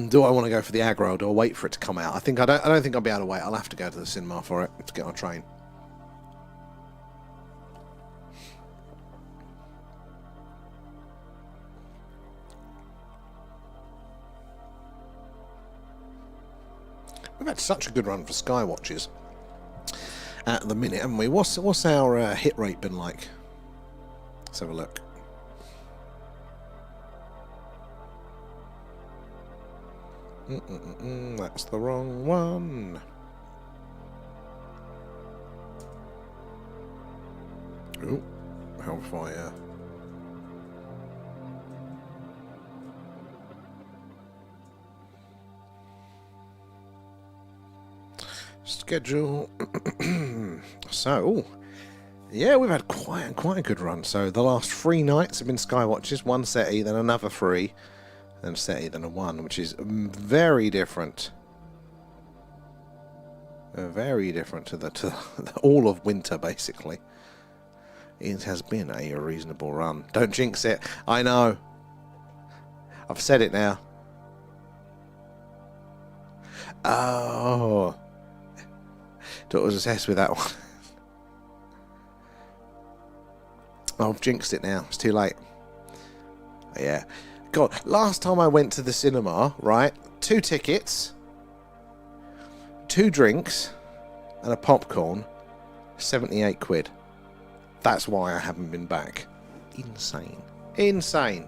A: Do I want to go for the aggro, or do I wait for it to come out? I don't think I'll be able to wait. I'll have to go to the cinema for it to get on a train. We've had such a good run for Skywatches at the minute, haven't we? What's our hit rate been like? Let's have a look. That's the wrong one. Oh, Hellfire. Schedule. So, yeah, we've had quite a good run. So the last 3 nights have been Skywatches, 1 SETI, then another 3. And SETI than a 1, which is very different. Very different to the all of winter, basically. It has been a reasonable run. Don't jinx it. I know. I've said it now. Oh. Daughter was obsessed with that one. I've jinxed it now. It's too late. Yeah. God, last time I went to the cinema, right? 2 tickets, 2 drinks, and a popcorn. 78 quid. That's why I haven't been back. Insane. Insane.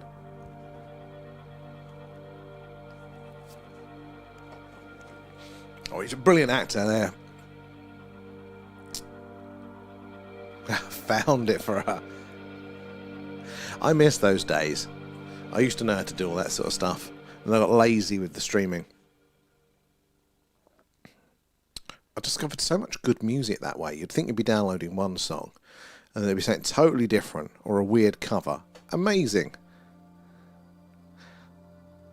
A: Oh, he's a brilliant actor there. Found it for her. I miss those days. I used to know how to do all that sort of stuff. And I got lazy with the streaming. I discovered so much good music that way. You'd think you'd be downloading one song and there'd be something totally different or a weird cover. Amazing.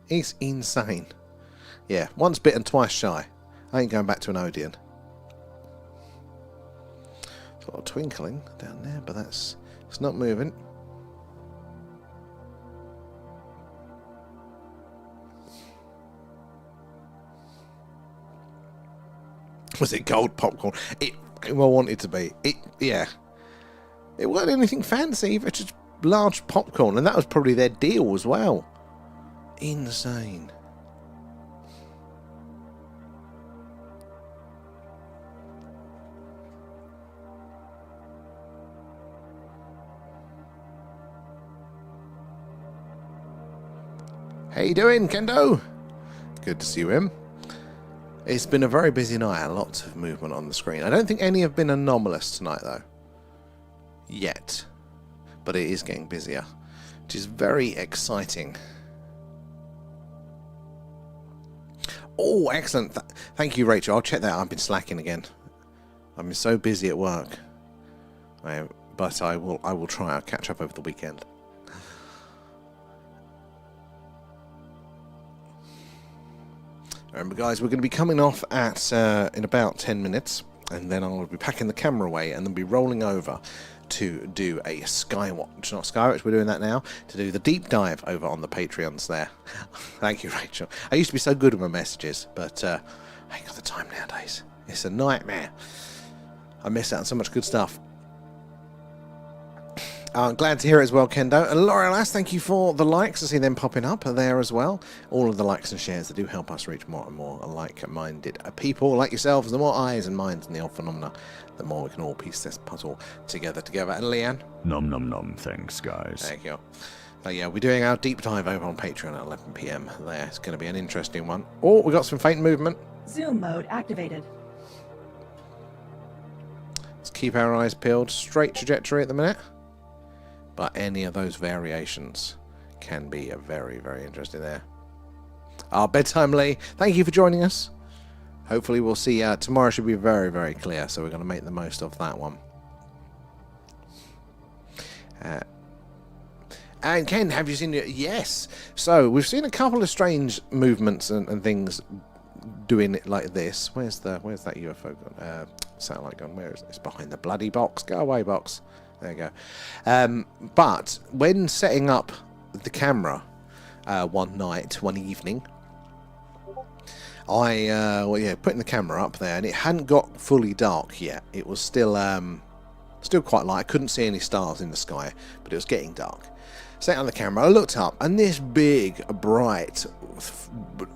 A: It's insane. Yeah, once bitten, twice shy. I ain't going back to an Odeon. There's a lot of twinkling down there, but it's not moving. Was it gold popcorn? It well wanted to be. Yeah. It wasn't anything fancy, but just large popcorn, and that was probably their deal as well. Insane. How you doing, Kendo? Good to see you, Em. It's been a very busy night, lots of movement on the screen. I don't think any have been anomalous tonight, though. Yet. But it is getting busier, which is very exciting. Oh, excellent. Thank you, Rachel. I'll check that out. I've been slacking again. I've been so busy at work. But I will try. I'll catch up over the weekend. Remember, guys, we're going to be coming off at in about 10 minutes, and then I'll be packing the camera away and then be rolling over to do a Skywatch. Not Skywatch, we're doing that now, to do the deep dive over on the Patreons there. Thank you, Rachel. I used to be so good with my messages, but I ain't got the time nowadays. It's a nightmare. I miss out on so much good stuff. I'm glad to hear it as well, Kendo. And Laura Lass, thank you for the likes. I see them popping up there as well. All of the likes and shares that do help us reach more and more like-minded people like yourselves. The more eyes and minds in the odd phenomena, the more we can all piece this puzzle together. And Leanne?
C: Nom nom nom, thanks, guys.
A: Thank you. Yeah, we're doing our deep dive over on Patreon at 11 PM there. It's going to be an interesting one. Oh, we got some faint movement.
D: Zoom mode activated.
A: Let's keep our eyes peeled. Straight trajectory at the minute. But any of those variations can be very, very interesting there. Our bedtime, Lee. Thank you for joining us. Hopefully we'll see. Tomorrow should be very, very clear, so we're going to make the most of that one. And Ken, have you seen it? Yes. So we've seen a couple of strange movements and things doing it like this. Where's that UFO gone? Satellite gone? Where is it? It's behind the bloody box. Go away, box. There you go. But when setting up the camera one evening, putting the camera up there, and it hadn't got fully dark yet. It was still quite light. I couldn't see any stars in the sky, but it was getting dark. Set on the camera, I looked up, and this big, bright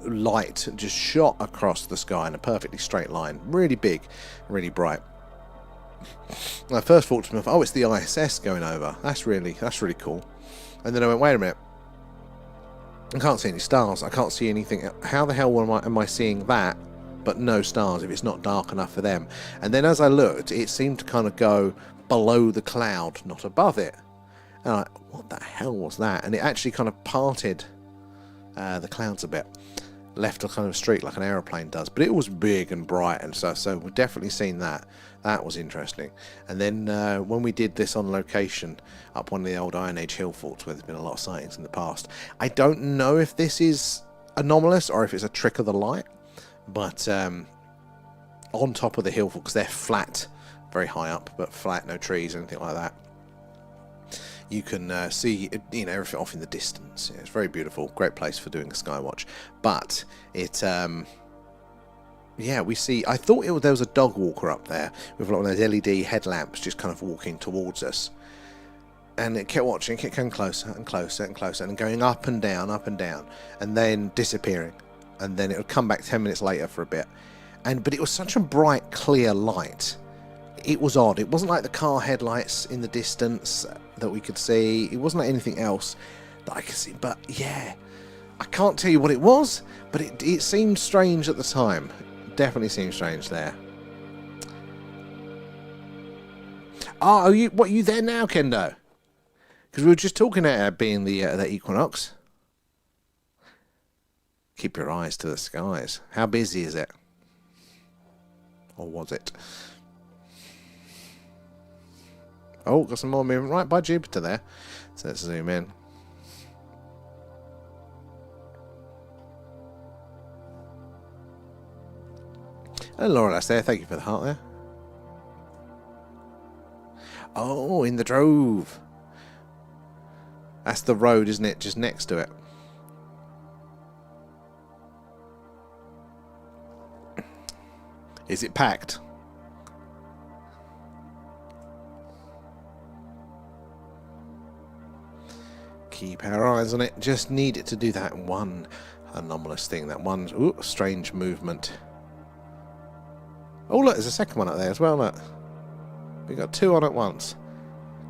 A: light just shot across the sky in a perfectly straight line. Really big, really bright. I first thought to myself, oh, it's the ISS going over. That's really cool. And then I went, wait a minute. I can't see any stars. I can't see anything. How the hell am I seeing that, but no stars if it's not dark enough for them? And then as I looked, it seemed to kind of go below the cloud, not above it. And I, what the hell was that? And it actually kind of parted the clouds a bit. Left a kind of streak like an aeroplane does. But it was big and bright, and so we've definitely seen that. That was interesting. And then when we did this on location up one of the old Iron Age hill forts where there's been a lot of sightings in the past, I don't know if this is anomalous or if it's a trick of the light, but on top of the hill fort, because they're flat, very high up, but flat, no trees, anything like that. you can see, you know, everything off in the distance. Yeah, it's very beautiful, great place for doing a skywatch. But it, yeah, we see. I thought there was a dog walker up there with one of those LED headlamps, just kind of walking towards us. And it kept watching, it kept coming closer and closer and closer, and going up and down, and then disappearing. And then it would come back 10 minutes later for a bit. But it was such a bright, clear light. It was odd. It wasn't like the car headlights in the distance that we could see. It wasn't like anything else that I could see. But yeah, I can't tell you what it was, but it seemed strange at the time. Definitely seemed strange there. Oh, are you there now, Kendo? Because we were just talking about it being the equinox. Keep your eyes to the skies. How busy is it? Or was it? Oh, got some more movement right by Jupiter there. So let's zoom in. Hello, Laura, that's there. Thank you for the heart there. Oh, in the Drove. That's the road, isn't it? Just next to it. Is it packed? Keep our eyes on it. Just need it to do that one anomalous thing. That one strange movement. Oh, look, there's a second one up there as well, look. We got two on at once.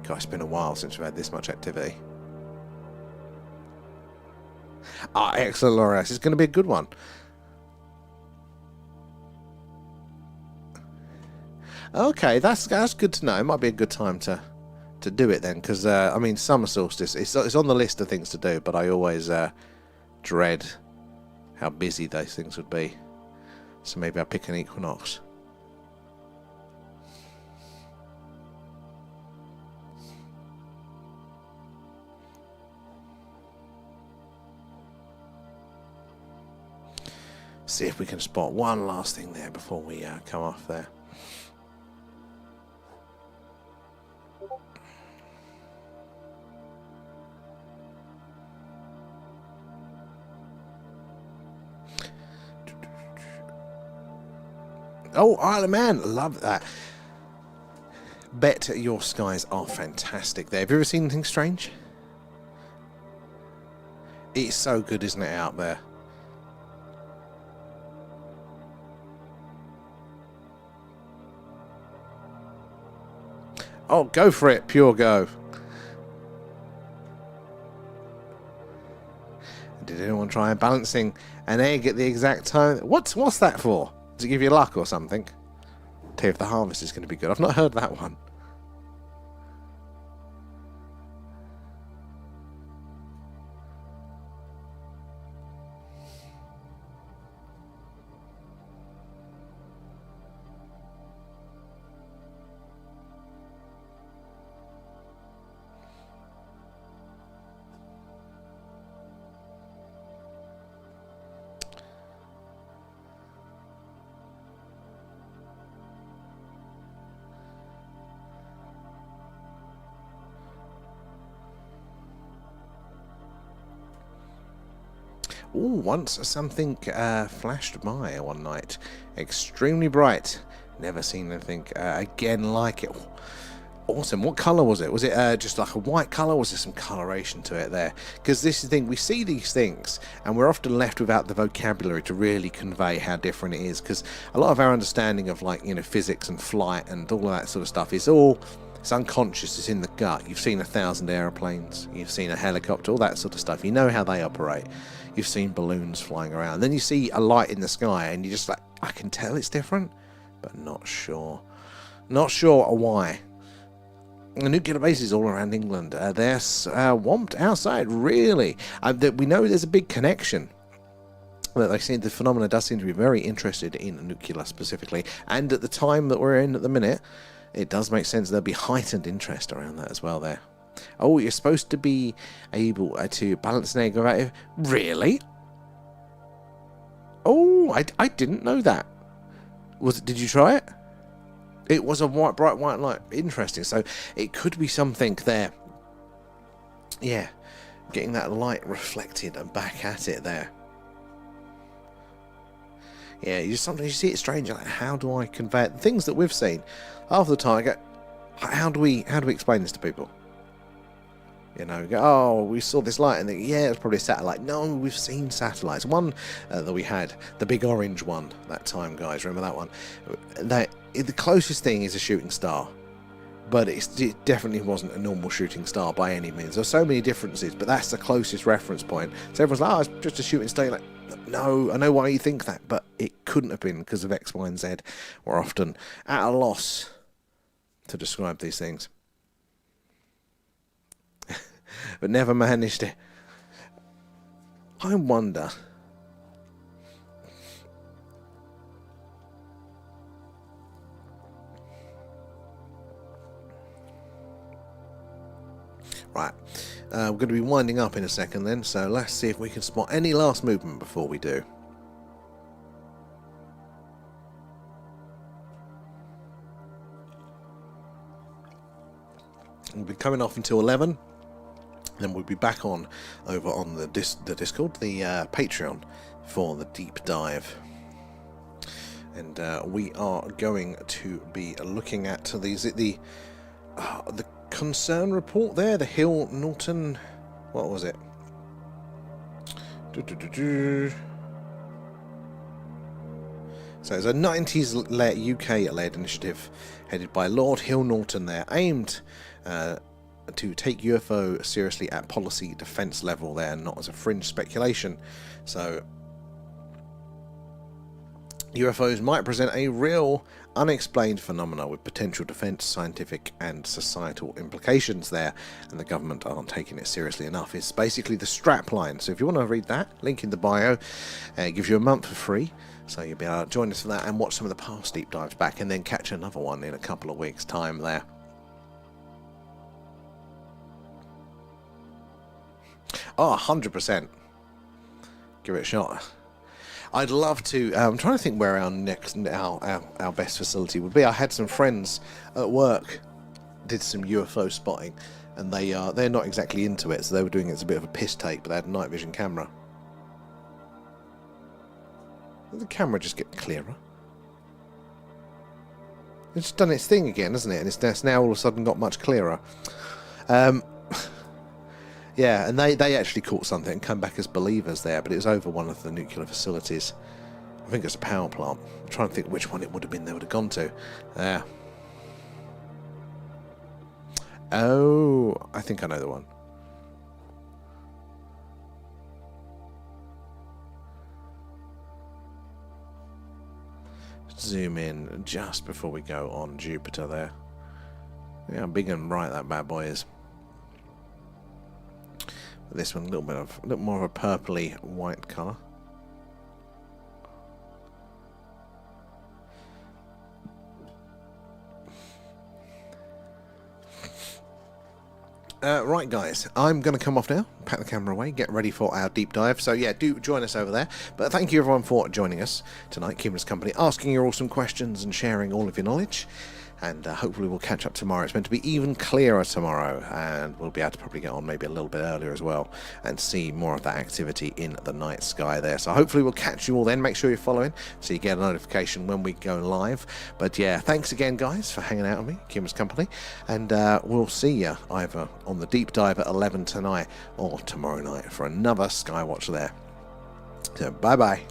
A: God, it's been a while since we've had this much activity. Ah, excellent, Laura. This is going to be a good one. Okay, that's good to know. It might be a good time to do it then, because I mean, summer solstice. It's on the list of things to do, but I always dread how busy those things would be. So maybe I'll pick an equinox. See if we can spot one last thing there before we come off there. Oh, Isle of Man, love that. Bet your skies are fantastic there. Have you ever seen anything strange? It's so good, isn't it, out there? Oh, go for it. Pure go. Did anyone try balancing an egg at the exact time? What's that for? Does it give you luck or something? Tell you if the harvest is going to be good. I've not heard that one. Ooh, once something flashed by one night. Extremely bright. Never seen anything again like it. Awesome. What colour was it? Was it just like a white colour? Was there some coloration to it there? Because this is the thing, we see these things and we're often left without the vocabulary to really convey how different it is. Because a lot of our understanding of, like, you know, physics and flight and all of that sort of stuff is all... It's unconscious, it's in the gut. You've seen 1,000 aeroplanes, you've seen a helicopter, all that sort of stuff. You know how they operate. You've seen balloons flying around. Then you see a light in the sky and you're just like, I can tell it's different, but not sure. Not sure why. The nuclear bases all around England, they're swamped outside, really. We know there's a big connection. But they seem, the phenomena does seem to be very interested in nuclear specifically. And at the time that we're in at the minute, it does make sense there'll be heightened interest around that as well there. Oh, you're supposed to be able to balance an egg without it. Really? Oh, I didn't know that. Did you try it? It was a bright white light. Interesting. So it could be something there yeah, getting that light reflected and back at it there. Yeah, sometimes you see it strange. Like, how do I convey it? The things that we've seen? Half the time, I go, how do we explain this to people? You know, go, oh, we saw this light, and think, yeah, it's probably a satellite. No, we've seen satellites. One that we had, the big orange one that time, guys. Remember that one? The closest thing is a shooting star, but it definitely wasn't a normal shooting star by any means. There's so many differences, but that's the closest reference point. So everyone's like, oh, it's just a shooting star. You're like, no, I know why you think that, but it couldn't have been because of X, Y, and Z. We're often at a loss to describe these things. But never managed it. I wonder. Right, we're going to be winding up in a second then, so let's see if we can spot any last movement before we do. We'll be coming off until 11. Then we'll be back on over on the Discord, the Patreon, for the deep dive. And we are going to be looking at the concern report there, the Hill Norton, what was it? So it's a 90s UK-led initiative headed by Lord Hill Norton there, aimed to take UFO seriously at policy defence level there, not as a fringe speculation. So UFOs might present a real unexplained phenomena with potential defence, scientific and societal implications there, and the government aren't taking it seriously enough. It's basically the strap line. So if you want to read that, link in the bio. It gives you a month for free, so you'll be able to join us for that and watch some of the past deep dives back, and then catch another one in a couple of weeks' time there. Oh, 100%. Give it a shot. I'd love to. I'm trying to think where our next, our best facility would be. I had some friends at work did some UFO spotting, and they're not exactly into it, so they were doing it as a bit of a piss take, but they had a night vision camera. Did the camera just get clearer? It's just done its thing again, hasn't it? And it's now all of a sudden got much clearer. Yeah, and they actually caught something and come back as believers there, but it was over one of the nuclear facilities. I think it's a power plant. I'm trying to think which one it would have been they would have gone to. Oh, I think I know the one. Zoom in just before we go on Jupiter there. Yeah, how big and bright that bad boy is. This one a little more of a purpley white colour. Right guys, I'm going to come off now, pack the camera away, get ready for our deep dive. So yeah, do join us over there. But thank you everyone for joining us tonight, keeping us company, asking your awesome questions and sharing all of your knowledge. And hopefully we'll catch up tomorrow. It's meant to be even clearer tomorrow, and we'll be able to probably get on maybe a little bit earlier as well and see more of that activity in the night sky there. So hopefully we'll catch you all then. Make sure you're following so you get a notification when we go live. But yeah, thanks again guys for hanging out with me, keeping us company, and we'll see you either on the deep dive at 11 tonight or tomorrow night for another Skywatch there. So bye bye.